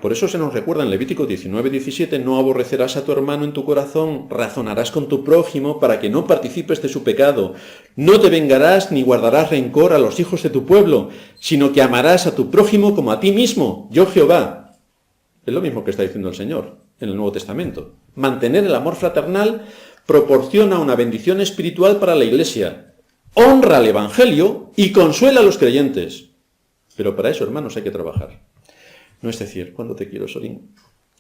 [SPEAKER 1] Por eso se nos recuerda en Levítico 19:17, no aborrecerás a tu hermano en tu corazón, razonarás con tu prójimo para que no participes de su pecado. No te vengarás ni guardarás rencor a los hijos de tu pueblo, sino que amarás a tu prójimo como a ti mismo, yo Jehová. Es lo mismo que está diciendo el Señor en el Nuevo Testamento. Mantener el amor fraternal proporciona una bendición espiritual para la Iglesia, honra al Evangelio y consuela a los creyentes. Pero para eso, hermanos, hay que trabajar. No es decir, ¿cuándo te quiero, Sorín?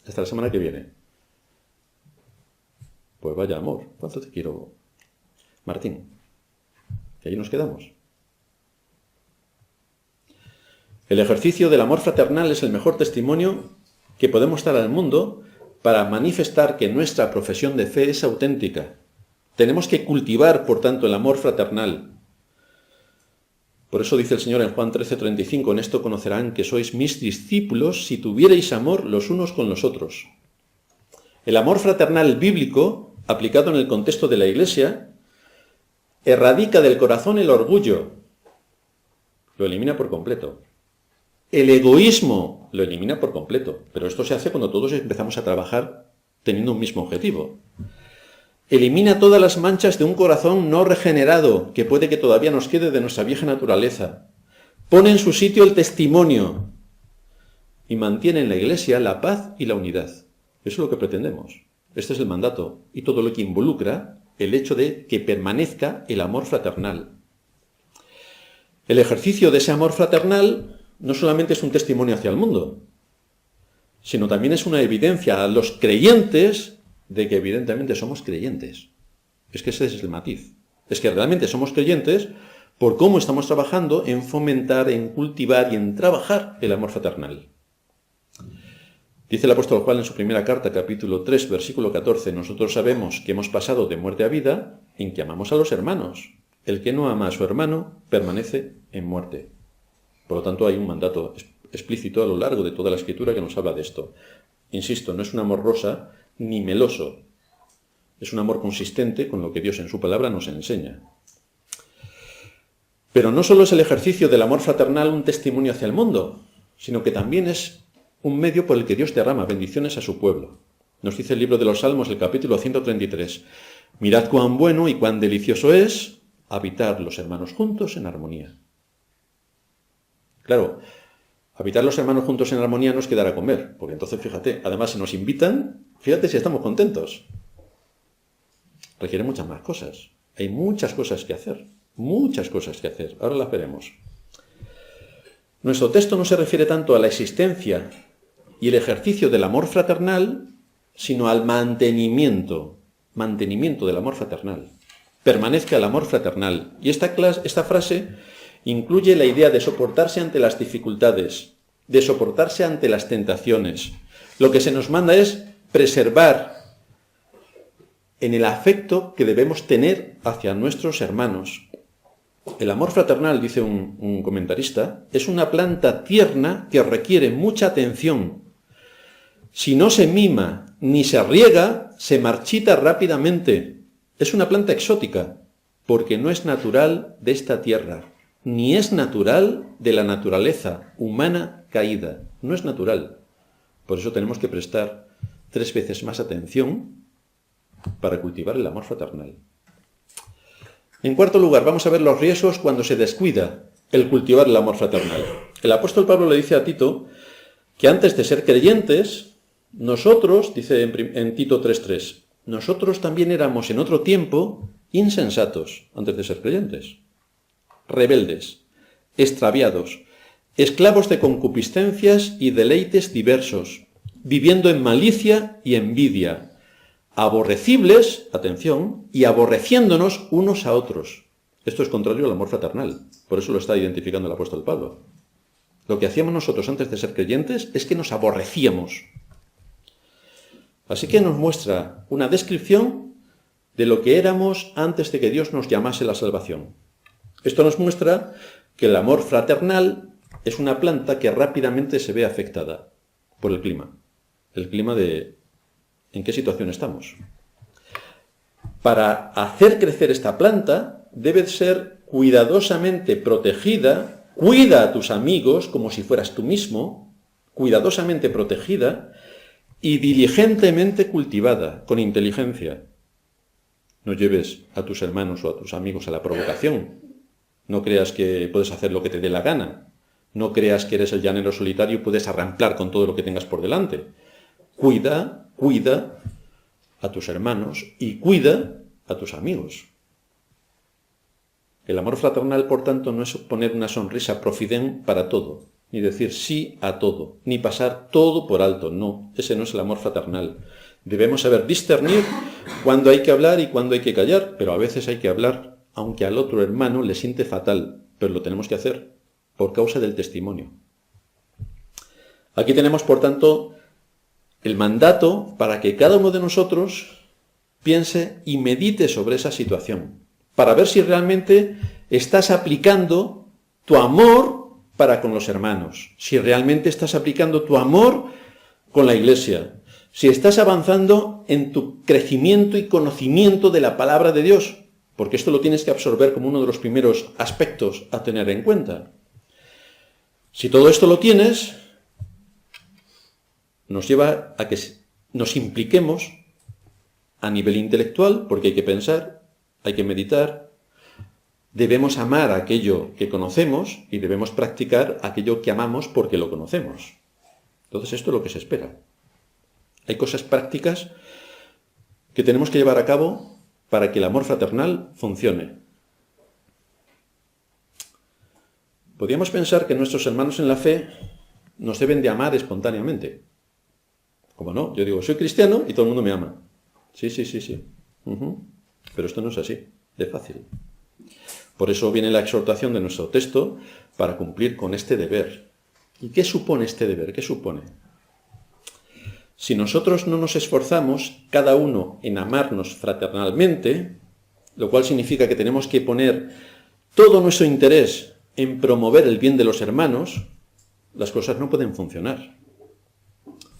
[SPEAKER 1] Hasta la semana que viene. Pues vaya amor, ¿cuánto te quiero, Martín? Que ahí nos quedamos. El ejercicio del amor fraternal es el mejor testimonio que podemos dar al mundo para manifestar que nuestra profesión de fe es auténtica. Tenemos que cultivar, por tanto, el amor fraternal. Por eso dice el Señor en Juan 13:35, en esto conocerán que sois mis discípulos si tuvierais amor los unos con los otros. El amor fraternal bíblico, aplicado en el contexto de la Iglesia, erradica del corazón el orgullo, lo elimina por completo. El egoísmo lo elimina por completo, pero esto se hace cuando todos empezamos a trabajar teniendo un mismo objetivo. Elimina todas las manchas de un corazón no regenerado, que puede que todavía nos quede de nuestra vieja naturaleza. Pone en su sitio el testimonio y mantiene en la Iglesia la paz y la unidad. Eso es lo que pretendemos. Este es el mandato y todo lo que involucra el hecho de que permanezca el amor fraternal. El ejercicio de ese amor fraternal no solamente es un testimonio hacia el mundo, sino también es una evidencia a los creyentes de que evidentemente somos creyentes. Es que ese es el matiz. Es que realmente somos creyentes por cómo estamos trabajando en fomentar, en cultivar y en trabajar el amor fraternal. Dice el apóstol Juan en su primera carta, capítulo 3, versículo 14, nosotros sabemos que hemos pasado de muerte a vida en que amamos a los hermanos. El que no ama a su hermano permanece en muerte. Por lo tanto, hay un mandato explícito a lo largo de toda la Escritura que nos habla de esto. Insisto, no es un amor rosa ni meloso. Es un amor consistente con lo que Dios en su palabra nos enseña. Pero no solo es el ejercicio del amor fraternal un testimonio hacia el mundo, sino que también es un medio por el que Dios derrama bendiciones a su pueblo. Nos dice el libro de los Salmos, el capítulo 133. Mirad cuán bueno y cuán delicioso es habitar los hermanos juntos en armonía. Claro, habitar los hermanos juntos en armonía no es quedar a comer, porque entonces, fíjate, además si nos invitan, fíjate si estamos contentos. Requiere muchas más cosas. Hay muchas cosas que hacer, Ahora las veremos. Nuestro texto no se refiere tanto a la existencia y el ejercicio del amor fraternal, sino al mantenimiento del amor fraternal. Permanezca el amor fraternal. Y esta frase incluye la idea de soportarse ante las dificultades, de soportarse ante las tentaciones. Lo que se nos manda es preservar en el afecto que debemos tener hacia nuestros hermanos. El amor fraternal, dice un comentarista, es una planta tierna que requiere mucha atención. Si no se mima ni se riega, se marchita rápidamente. Es una planta exótica, porque no es natural de esta tierra, ni es natural de la naturaleza humana caída. No es natural. Por eso tenemos que prestar 3 veces más atención para cultivar el amor fraternal. En cuarto lugar, vamos a ver los riesgos cuando se descuida el cultivar el amor fraternal. El apóstol Pablo le dice a Tito que antes de ser creyentes, nosotros, dice en Tito 3:3, nosotros también éramos en otro tiempo insensatos antes de ser creyentes, rebeldes, extraviados, esclavos de concupiscencias y deleites diversos, viviendo en malicia y envidia, aborrecibles, atención, y aborreciéndonos unos a otros. Esto es contrario al amor fraternal. Por eso lo está identificando el apóstol Pablo. Lo que hacíamos nosotros antes de ser creyentes es que nos aborrecíamos. Así que nos muestra una descripción de lo que éramos antes de que Dios nos llamase a la salvación. Esto nos muestra que el amor fraternal es una planta que rápidamente se ve afectada por el clima. El clima de en qué situación estamos. Para hacer crecer esta planta debe ser cuidadosamente protegida. Cuida a tus amigos como si fueras tú mismo, cuidadosamente protegida y diligentemente cultivada, con inteligencia. No lleves a tus hermanos o a tus amigos a la provocación. No creas que puedes hacer lo que te dé la gana. No creas que eres el llanero solitario y puedes arramplar con todo lo que tengas por delante. Cuida a tus hermanos y cuida a tus amigos. El amor fraternal, por tanto, no es poner una sonrisa profident para todo, ni decir sí a todo, ni pasar todo por alto. No, ese no es el amor fraternal. Debemos saber discernir cuándo hay que hablar y cuándo hay que callar, pero a veces hay que hablar, aunque al otro hermano le siente fatal, pero lo tenemos que hacer por causa del testimonio. Aquí tenemos, por tanto, el mandato para que cada uno de nosotros piense y medite sobre esa situación, para ver si realmente estás aplicando tu amor para con los hermanos, si realmente estás aplicando tu amor con la Iglesia, si estás avanzando en tu crecimiento y conocimiento de la palabra de Dios, porque esto lo tienes que absorber como uno de los primeros aspectos a tener en cuenta. Si todo esto lo tienes, nos lleva a que nos impliquemos a nivel intelectual, porque hay que pensar, hay que meditar, debemos amar aquello que conocemos y debemos practicar aquello que amamos porque lo conocemos. Entonces esto es lo que se espera. Hay cosas prácticas que tenemos que llevar a cabo para que el amor fraternal funcione. Podríamos pensar que nuestros hermanos en la fe nos deben de amar espontáneamente. ¿Cómo no? Yo digo, soy cristiano y todo el mundo me ama. Sí. Pero esto no es así, de fácil. Por eso viene la exhortación de nuestro texto para cumplir con este deber. ¿Y qué supone este deber? ¿Qué supone? Si nosotros no nos esforzamos, cada uno, en amarnos fraternalmente, lo cual significa que tenemos que poner todo nuestro interés en promover el bien de los hermanos, las cosas no pueden funcionar.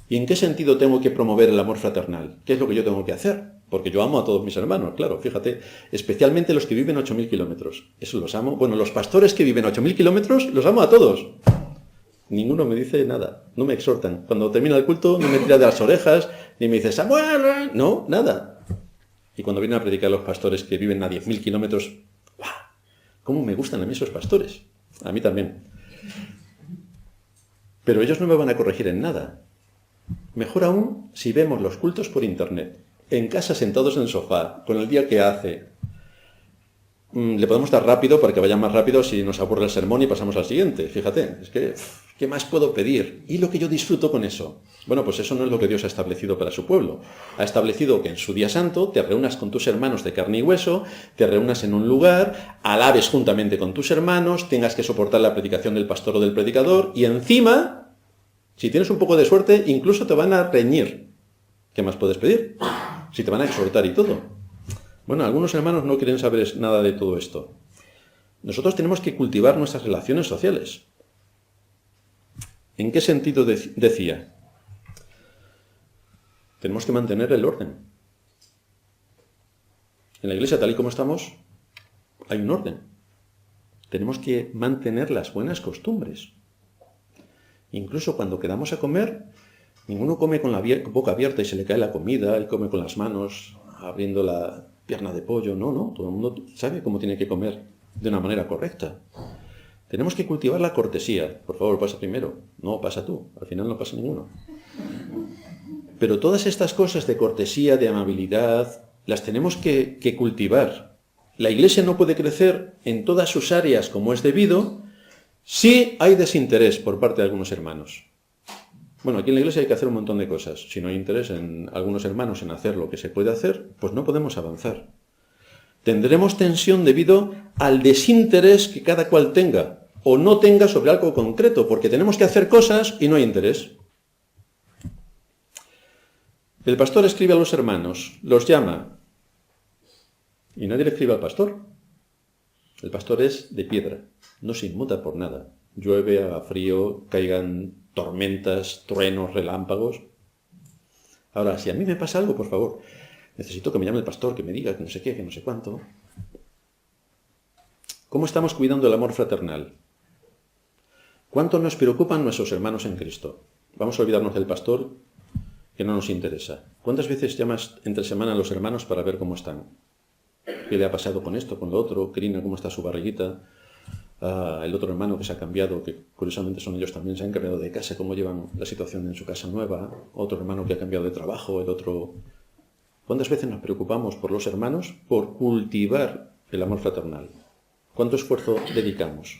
[SPEAKER 1] ¿Y en qué sentido tengo que promover el amor fraternal? ¿Qué es lo que yo tengo que hacer? Porque yo amo a todos mis hermanos, claro, fíjate, especialmente los que viven 8.000 kilómetros. Eso los amo. Bueno, los pastores que viven 8.000 kilómetros, los amo a todos. Ninguno me dice nada, no me exhortan. Cuando termina el culto, no me tira de las orejas, ni me dice, Samuel, no, nada. Y cuando vienen a predicar los pastores que viven a 10.000 kilómetros, ¡guau! ¿Cómo me gustan a mí esos pastores? A mí también. Pero ellos no me van a corregir en nada. Mejor aún si vemos los cultos por internet, en casa sentados en el sofá, con el día que hace. Le podemos dar rápido para que vaya más rápido si nos aburre el sermón y pasamos al siguiente. Fíjate, es que, ¿qué más puedo pedir? ¿Y lo que yo disfruto con eso? Bueno, pues eso no es lo que Dios ha establecido para su pueblo. Ha establecido que en su día santo te reúnas con tus hermanos de carne y hueso, te reúnas en un lugar, alabes juntamente con tus hermanos, tengas que soportar la predicación del pastor o del predicador y encima, si tienes un poco de suerte, incluso te van a reñir. ¿Qué más puedes pedir? Si te van a exhortar y todo. Bueno, algunos hermanos no quieren saber nada de todo esto. Nosotros tenemos que cultivar nuestras relaciones sociales. ¿En qué sentido decía? Tenemos que mantener el orden. En la iglesia, tal y como estamos, hay un orden. Tenemos que mantener las buenas costumbres. Incluso cuando quedamos a comer, ninguno come con la boca abierta y se le cae la comida, él come con las manos, abriendo la pierna de pollo. No, todo el mundo sabe cómo tiene que comer de una manera correcta. Tenemos que cultivar la cortesía. Por favor, pasa primero. No, pasa tú. Al final no pasa ninguno. Pero todas estas cosas de cortesía, de amabilidad, las tenemos que cultivar. La iglesia no puede crecer en todas sus áreas como es debido si hay desinterés por parte de algunos hermanos. Bueno, aquí en la iglesia hay que hacer un montón de cosas. Si no hay interés en algunos hermanos en hacer lo que se puede hacer, pues no podemos avanzar. Tendremos tensión debido al desinterés que cada cual tenga, o no tenga sobre algo concreto, porque tenemos que hacer cosas y no hay interés. El pastor escribe a los hermanos, los llama, y nadie le escribe al pastor. El pastor es de piedra, no se inmuta por nada. Llueve, haga frío, caigan tormentas, truenos, relámpagos. Ahora, si a mí me pasa algo, por favor, necesito que me llame el pastor, que me diga que no sé qué, que no sé cuánto. ¿Cómo estamos cuidando el amor fraternal? ¿Cuánto nos preocupan nuestros hermanos en Cristo? Vamos a olvidarnos del pastor, que no nos interesa. ¿Cuántas veces llamas entre semana a los hermanos para ver cómo están? ¿Qué le ha pasado con esto, con lo otro? Querina, ¿cómo está su barriguita? El otro hermano que se ha cambiado, que curiosamente son ellos también, se han cambiado de casa, cómo llevan la situación en su casa nueva. Otro hermano que ha cambiado de trabajo, el otro... ¿Cuántas veces nos preocupamos por los hermanos por cultivar el amor fraternal? ¿Cuánto esfuerzo dedicamos?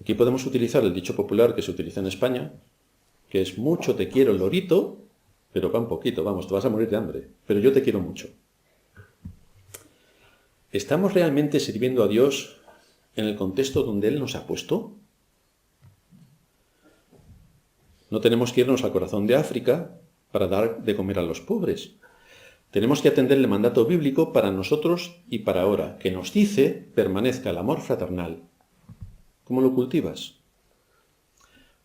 [SPEAKER 1] Aquí podemos utilizar el dicho popular que se utiliza en España, que es mucho te quiero, lorito, pero pan poquito, vamos, te vas a morir de hambre, pero yo te quiero mucho. ¿Estamos realmente sirviendo a Dios en el contexto donde Él nos ha puesto? No tenemos que irnos al corazón de África para dar de comer a los pobres. Tenemos que atender el mandato bíblico para nosotros y para ahora, que nos dice permanezca el amor fraternal. ¿Cómo lo cultivas?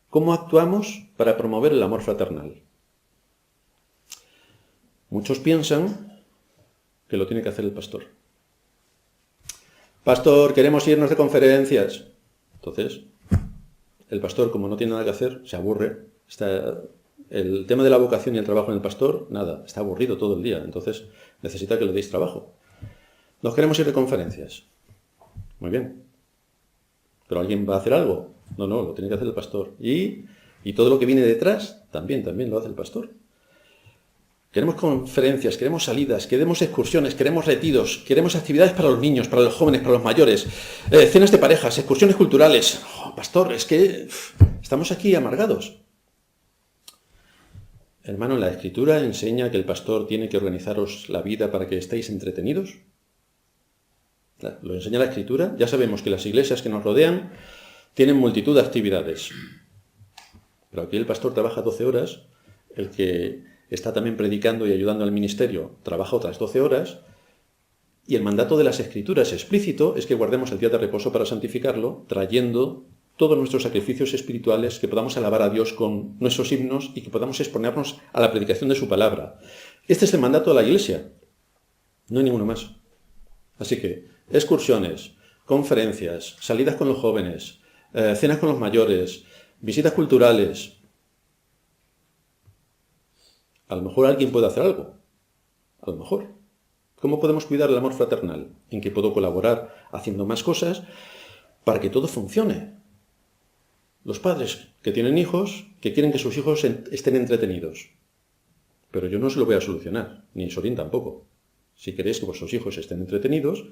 [SPEAKER 1] ¿Cómo actuamos para promover el amor fraternal? Muchos piensan que lo tiene que hacer el pastor. Pastor, queremos irnos de conferencias. Entonces, el pastor, como no tiene nada que hacer, se aburre. El tema de la vocación y el trabajo en el pastor, nada, está aburrido todo el día. Entonces, necesita que le deis trabajo. Nos queremos ir de conferencias. Muy bien. ¿Pero alguien va a hacer algo? No, lo tiene que hacer el pastor. Y todo lo que viene detrás, también lo hace el pastor. Queremos conferencias, queremos salidas, queremos excursiones, queremos retiros, queremos actividades para los niños, para los jóvenes, para los mayores, cenas de parejas, excursiones culturales. Oh, pastor, es que estamos aquí amargados. Hermano, ¿la Escritura enseña que el pastor tiene que organizaros la vida para que estéis entretenidos? ¿Lo enseña la Escritura? Ya sabemos que las iglesias que nos rodean tienen multitud de actividades. Pero aquí el pastor trabaja 12 horas, el que está también predicando y ayudando al ministerio trabaja otras 12 horas, y el mandato de las Escrituras explícito es que guardemos el día de reposo para santificarlo, trayendo todos nuestros sacrificios espirituales, que podamos alabar a Dios con nuestros himnos y que podamos exponernos a la predicación de su palabra. Este es el mandato de la Iglesia, no hay ninguno más. Así que, excursiones, conferencias, salidas con los jóvenes, cenas con los mayores, visitas culturales. A lo mejor alguien puede hacer algo. A lo mejor. ¿Cómo podemos cuidar el amor fraternal? ¿En qué puedo colaborar haciendo más cosas para que todo funcione? Los padres que tienen hijos, que quieren que sus hijos estén entretenidos. Pero yo no se lo voy a solucionar, ni Sorín tampoco. Si queréis que vuestros hijos estén entretenidos,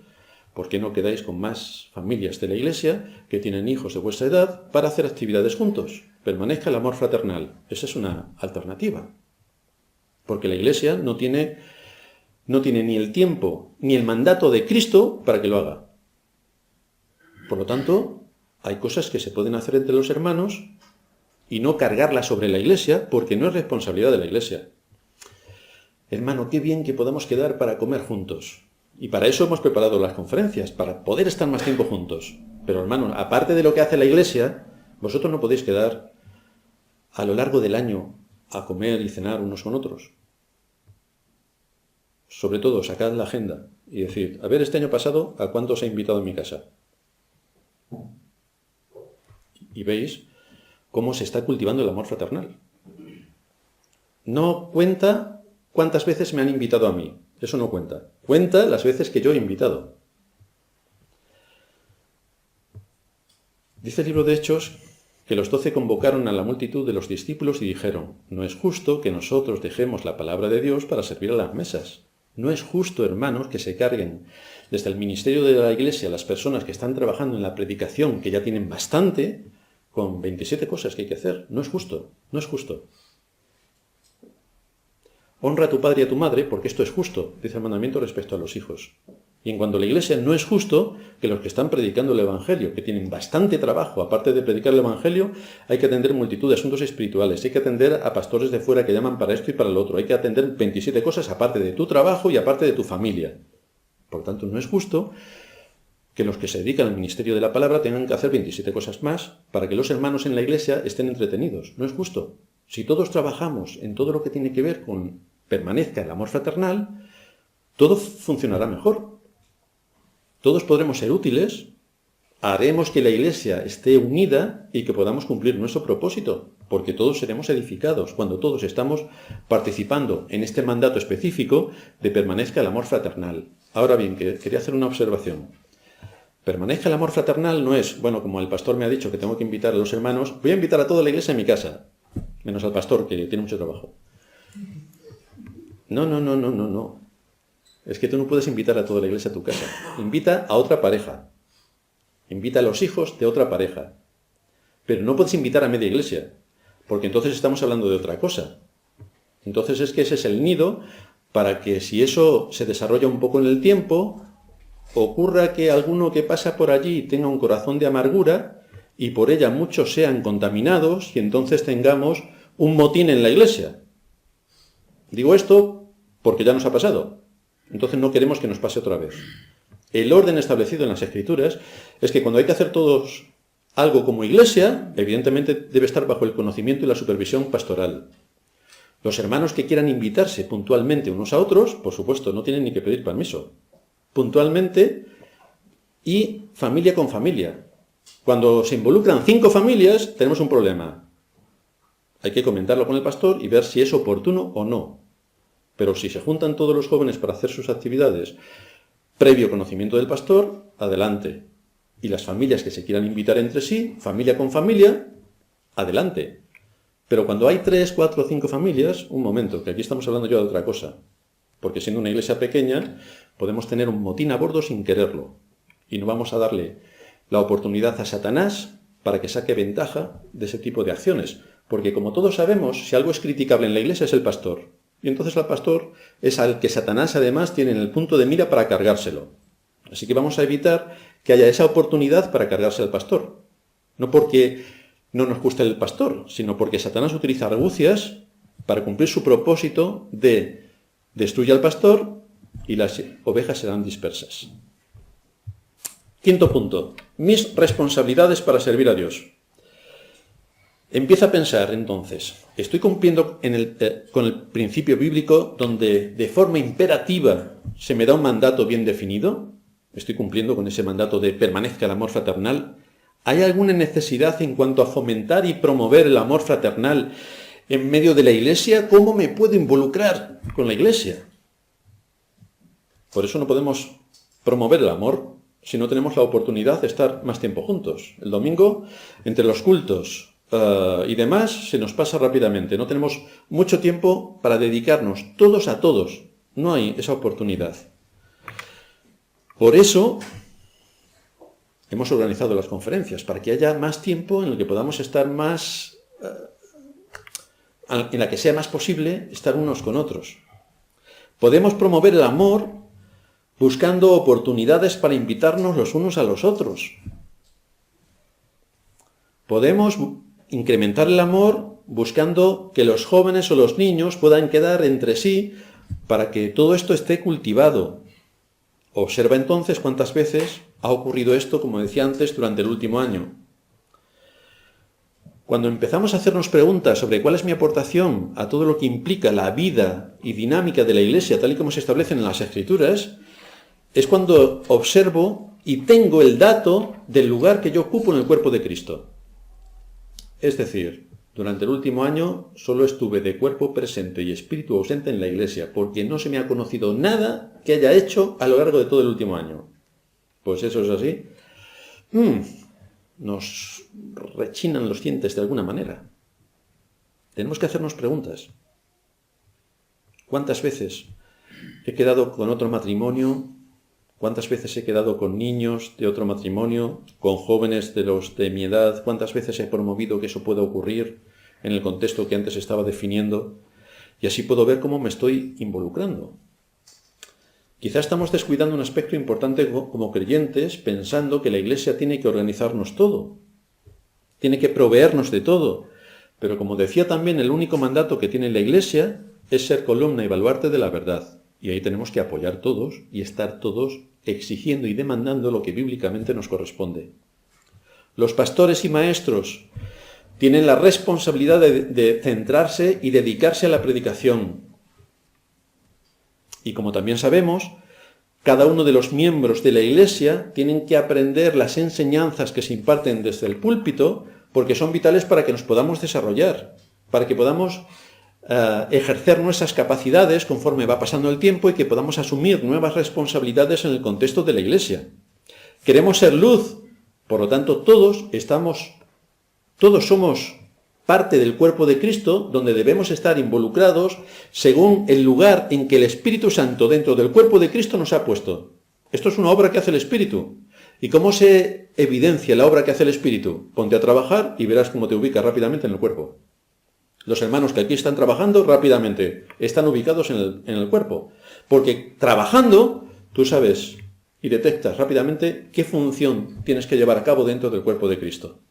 [SPEAKER 1] ¿por qué no quedáis con más familias de la Iglesia que tienen hijos de vuestra edad para hacer actividades juntos? Permanezca el amor fraternal. Esa es una alternativa. Porque la Iglesia no tiene ni el tiempo ni el mandato de Cristo para que lo haga. Por lo tanto, hay cosas que se pueden hacer entre los hermanos y no cargarlas sobre la Iglesia, porque no es responsabilidad de la Iglesia. Hermano, qué bien que podamos quedar para comer juntos. Y para eso hemos preparado las conferencias, para poder estar más tiempo juntos. Pero hermano, aparte de lo que hace la Iglesia, vosotros no podéis quedar a lo largo del año a comer y cenar unos con otros. Sobre todo, sacad la agenda y decir, a ver, este año pasado, ¿a cuántos he invitado a mi casa? Y veis cómo se está cultivando el amor fraternal. No cuenta cuántas veces me han invitado a mí. Eso no cuenta. Cuenta las veces que yo he invitado. Dice el libro de Hechos que los 12 convocaron a la multitud de los discípulos y dijeron, no es justo que nosotros dejemos la palabra de Dios para servir a las mesas. No es justo, hermanos, que se carguen desde el ministerio de la Iglesia las personas que están trabajando en la predicación, que ya tienen bastante, con 27 cosas que hay que hacer. No es justo, no es justo. Honra a tu padre y a tu madre, porque esto es justo, dice el mandamiento respecto a los hijos. Y en cuanto a la Iglesia, no es justo que los que están predicando el Evangelio, que tienen bastante trabajo, aparte de predicar el Evangelio, hay que atender multitud de asuntos espirituales, hay que atender a pastores de fuera que llaman para esto y para lo otro, hay que atender 27 cosas aparte de tu trabajo y aparte de tu familia. Por tanto, no es justo que los que se dedican al ministerio de la palabra tengan que hacer 27 cosas más para que los hermanos en la Iglesia estén entretenidos. No es justo. Si todos trabajamos en todo lo que tiene que ver con permanezca el amor fraternal, todo funcionará mejor. Todos podremos ser útiles, haremos que la Iglesia esté unida y que podamos cumplir nuestro propósito, porque todos seremos edificados cuando todos estamos participando en este mandato específico de permanezca el amor fraternal. Ahora bien, quería hacer una observación. Permanezca el amor fraternal no es, bueno, como el pastor me ha dicho que tengo que invitar a los hermanos, voy a invitar a toda la Iglesia a mi casa, menos al pastor que tiene mucho trabajo. No. Es que tú no puedes invitar a toda la Iglesia a tu casa. Invita a otra pareja. Invita a los hijos de otra pareja. Pero no puedes invitar a media Iglesia, porque entonces estamos hablando de otra cosa. Entonces es que ese es el nido para que si eso se desarrolla un poco en el tiempo, ocurra que alguno que pasa por allí tenga un corazón de amargura y por ella muchos sean contaminados y entonces tengamos un motín en la Iglesia. Digo esto porque ya nos ha pasado. Entonces no queremos que nos pase otra vez. El orden establecido en las Escrituras es que cuando hay que hacer todos algo como Iglesia, evidentemente debe estar bajo el conocimiento y la supervisión pastoral. Los hermanos que quieran invitarse puntualmente unos a otros, por supuesto, no tienen ni que pedir permiso. Puntualmente y familia con familia. Cuando se involucran 5 familias, tenemos un problema. Hay que comentarlo con el pastor y ver si es oportuno o no. Pero si se juntan todos los jóvenes para hacer sus actividades previo conocimiento del pastor, adelante. Y las familias que se quieran invitar entre sí, familia con familia, adelante. Pero cuando hay 3, 4 o 5 familias, un momento, que aquí estamos hablando ya de otra cosa. Porque siendo una iglesia pequeña, podemos tener un motín a bordo sin quererlo. Y no vamos a darle la oportunidad a Satanás para que saque ventaja de ese tipo de acciones. Porque como todos sabemos, si algo es criticable en la iglesia es el pastor. Y entonces el pastor es al que Satanás además tiene en el punto de mira para cargárselo. Así que vamos a evitar que haya esa oportunidad para cargarse al pastor. No porque no nos guste el pastor, sino porque Satanás utiliza argucias para cumplir su propósito de destruir al pastor y las ovejas serán dispersas. 5º punto. Mis responsabilidades para servir a Dios. Empieza a pensar entonces, ¿estoy cumpliendo con el principio bíblico donde de forma imperativa se me da un mandato bien definido? ¿Estoy cumpliendo con ese mandato de permanezca el amor fraternal? ¿Hay alguna necesidad en cuanto a fomentar y promover el amor fraternal en medio de la Iglesia? ¿Cómo me puedo involucrar con la Iglesia? Por eso no podemos promover el amor si no tenemos la oportunidad de estar más tiempo juntos. El domingo, entre los cultos y demás, se nos pasa rápidamente. No tenemos mucho tiempo para dedicarnos todos a todos. No hay esa oportunidad. Por eso hemos organizado las conferencias, para que haya más tiempo en el que podamos estar más, en la que sea más posible estar unos con otros. Podemos promover el amor buscando oportunidades para invitarnos los unos a los otros. Podemos incrementar el amor buscando que los jóvenes o los niños puedan quedar entre sí para que todo esto esté cultivado. Observa entonces cuántas veces ha ocurrido esto, como decía antes, durante el último año. Cuando empezamos a hacernos preguntas sobre cuál es mi aportación a todo lo que implica la vida y dinámica de la Iglesia, tal y como se establecen en las Escrituras, es cuando observo y tengo el dato del lugar que yo ocupo en el cuerpo de Cristo. Es decir, durante el último año solo estuve de cuerpo presente y espíritu ausente en la Iglesia, porque no se me ha conocido nada que haya hecho a lo largo de todo el último año. Pues eso es así. Nos rechinan los dientes de alguna manera. Tenemos que hacernos preguntas. ¿Cuántas veces he quedado con otro matrimonio? ¿Cuántas veces he quedado con niños de otro matrimonio, con jóvenes de mi edad? ¿Cuántas veces he promovido que eso pueda ocurrir en el contexto que antes estaba definiendo? Y así puedo ver cómo me estoy involucrando. Quizá estamos descuidando un aspecto importante como creyentes, pensando que la Iglesia tiene que organizarnos todo, tiene que proveernos de todo. Pero como decía también, el único mandato que tiene la Iglesia es ser columna y baluarte de la verdad. Y ahí tenemos que apoyar todos y estar todos exigiendo y demandando lo que bíblicamente nos corresponde. Los pastores y maestros tienen la responsabilidad de centrarse y dedicarse a la predicación. Y como también sabemos, cada uno de los miembros de la Iglesia tienen que aprender las enseñanzas que se imparten desde el púlpito, porque son vitales para que nos podamos desarrollar, para que podamos ejercer nuestras capacidades conforme va pasando el tiempo y que podamos asumir nuevas responsabilidades en el contexto de la Iglesia. Queremos ser luz, por lo tanto todos somos parte del cuerpo de Cristo, donde debemos estar involucrados según el lugar en que el Espíritu Santo dentro del cuerpo de Cristo nos ha puesto. Esto es una obra que hace el Espíritu. ¿Y cómo se evidencia la obra que hace el Espíritu? Ponte a trabajar y verás cómo te ubicas rápidamente en el cuerpo. Los hermanos que aquí están trabajando rápidamente están ubicados en el cuerpo. Porque trabajando, tú sabes y detectas rápidamente qué función tienes que llevar a cabo dentro del cuerpo de Cristo.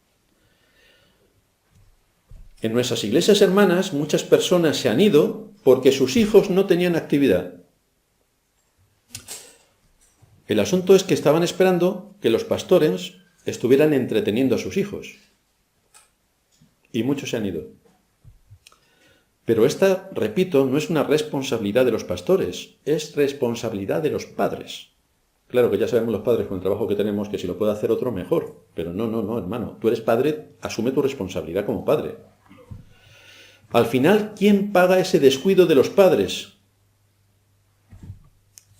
[SPEAKER 1] En nuestras iglesias hermanas, muchas personas se han ido porque sus hijos no tenían actividad. El asunto es que estaban esperando que los pastores estuvieran entreteniendo a sus hijos. Y muchos se han ido. Pero esta, repito, no es una responsabilidad de los pastores, es responsabilidad de los padres. Claro que ya sabemos los padres con el trabajo que tenemos que si lo puede hacer otro, mejor. Pero no, hermano. Tú eres padre, asume tu responsabilidad como padre. Al final, ¿quién paga ese descuido de los padres?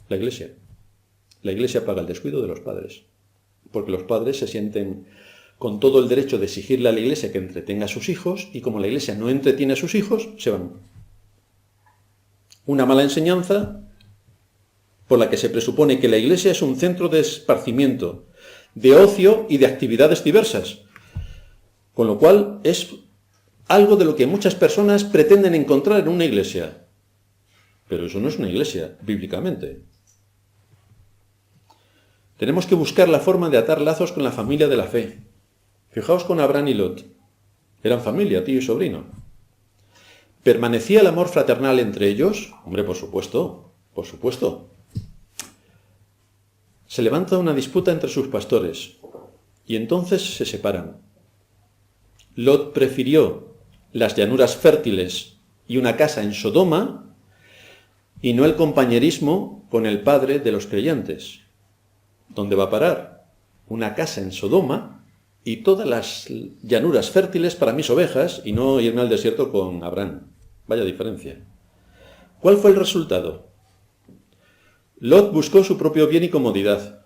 [SPEAKER 1] La Iglesia. La Iglesia paga el descuido de los padres. Porque los padres se sienten con todo el derecho de exigirle a la Iglesia que entretenga a sus hijos, y como la Iglesia no entretiene a sus hijos, se van. Una mala enseñanza por la que se presupone que la Iglesia es un centro de esparcimiento, de ocio y de actividades diversas, con lo cual es algo de lo que muchas personas pretenden encontrar en una iglesia. Pero eso no es una iglesia, bíblicamente. Tenemos que buscar la forma de atar lazos con la familia de la fe. Fijaos con Abraham y Lot. Eran familia, tío y sobrino. ¿Permanecía el amor fraternal entre ellos? Hombre, por supuesto, por supuesto. Se levanta una disputa entre sus pastores y entonces se separan. Lot prefirió las llanuras fértiles y una casa en Sodoma y no el compañerismo con el padre de los creyentes. ¿Dónde va a parar? Una casa en Sodoma y todas las llanuras fértiles para mis ovejas y no irme al desierto con Abraham. Vaya diferencia. ¿Cuál fue el resultado? Lot buscó su propio bien y comodidad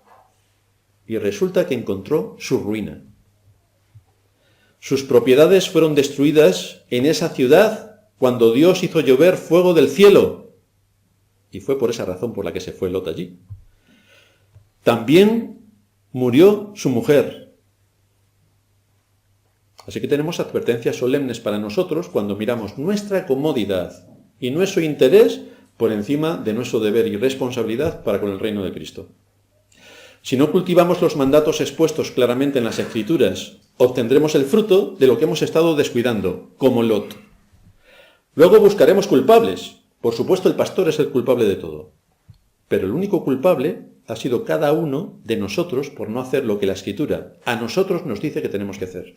[SPEAKER 1] y resulta que encontró su ruina. Sus propiedades fueron destruidas en esa ciudad cuando Dios hizo llover fuego del cielo. Y fue por esa razón por la que se fue Lot allí. También murió su mujer. Así que tenemos advertencias solemnes para nosotros cuando miramos nuestra comodidad y nuestro interés por encima de nuestro deber y responsabilidad para con el reino de Cristo. Si no cultivamos los mandatos expuestos claramente en las Escrituras, obtendremos el fruto de lo que hemos estado descuidando, como Lot. Luego buscaremos culpables. Por supuesto, el pastor es el culpable de todo. Pero el único culpable ha sido cada uno de nosotros por no hacer lo que la Escritura a nosotros nos dice que tenemos que hacer.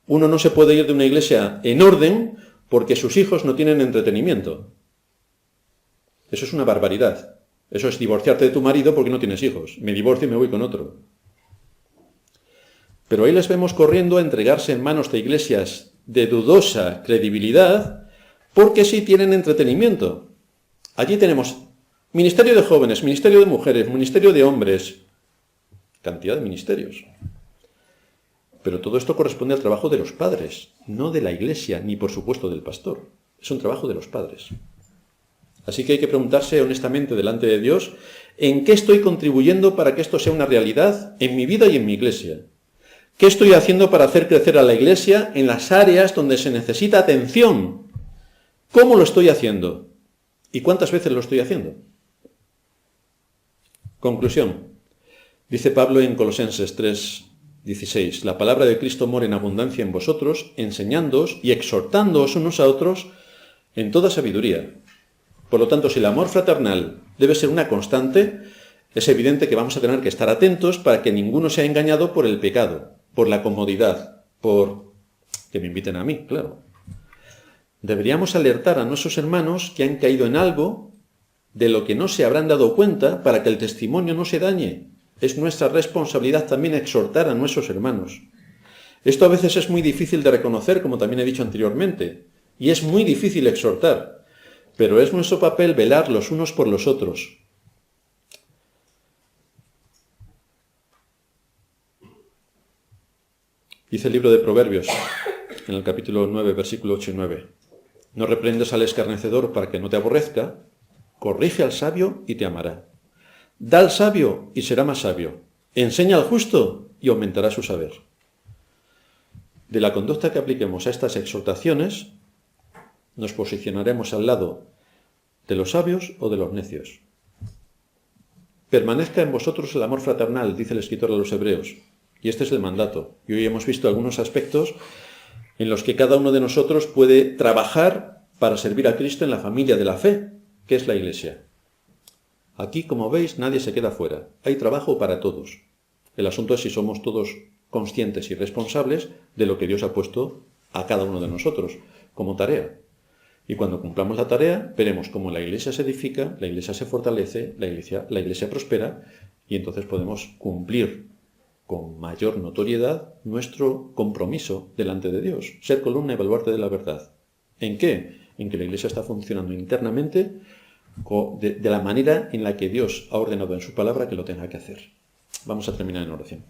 [SPEAKER 1] Uno no se puede ir de una iglesia en orden porque sus hijos no tienen entretenimiento. Eso es una barbaridad. Eso es divorciarte de tu marido porque no tienes hijos. Me divorcio y me voy con otro. Pero ahí les vemos corriendo a entregarse en manos de iglesias de dudosa credibilidad porque sí tienen entretenimiento. Allí tenemos ministerio de jóvenes, ministerio de mujeres, ministerio de hombres. Cantidad de ministerios. Pero todo esto corresponde al trabajo de los padres, no de la iglesia, ni por supuesto del pastor. Es un trabajo de los padres. Así que hay que preguntarse honestamente delante de Dios, ¿en qué estoy contribuyendo para que esto sea una realidad en mi vida y en mi iglesia? ¿Qué estoy haciendo para hacer crecer a la iglesia en las áreas donde se necesita atención? ¿Cómo lo estoy haciendo? ¿Y cuántas veces lo estoy haciendo? Conclusión. Dice Pablo en Colosenses 3:16, la palabra de Cristo mora en abundancia en vosotros, enseñándoos y exhortándoos unos a otros en toda sabiduría. Por lo tanto, si el amor fraternal debe ser una constante, es evidente que vamos a tener que estar atentos para que ninguno sea engañado por el pecado, por la comodidad, por que me inviten a mí, claro. Deberíamos alertar a nuestros hermanos que han caído en algo de lo que no se habrán dado cuenta para que el testimonio no se dañe. Es nuestra responsabilidad también exhortar a nuestros hermanos. Esto a veces es muy difícil de reconocer, como también he dicho anteriormente, y es muy difícil exhortar, pero es nuestro papel velar los unos por los otros. Dice el libro de Proverbios, en el capítulo 9, versículo 8 y 9. No reprendas al escarnecedor para que no te aborrezca, corrige al sabio y te amará. Da al sabio y será más sabio. Enseña al justo y aumentará su saber. De la conducta que apliquemos a estas exhortaciones, nos posicionaremos al lado de los sabios o de los necios. Permanezca en vosotros el amor fraternal, dice el escritor de los Hebreos. Y este es el mandato. Y hoy hemos visto algunos aspectos en los que cada uno de nosotros puede trabajar para servir a Cristo en la familia de la fe, que es la Iglesia. Aquí, como veis, nadie se queda fuera. Hay trabajo para todos. El asunto es si somos todos conscientes y responsables de lo que Dios ha puesto a cada uno de nosotros como tarea. Y cuando cumplamos la tarea, veremos cómo la Iglesia se edifica, la Iglesia se fortalece, la Iglesia prospera, y entonces podemos cumplir con mayor notoriedad nuestro compromiso delante de Dios, ser columna y baluarte de la verdad. ¿En qué? En que la Iglesia está funcionando internamente de la manera en la que Dios ha ordenado en su palabra que lo tenga que hacer. Vamos a terminar en oración.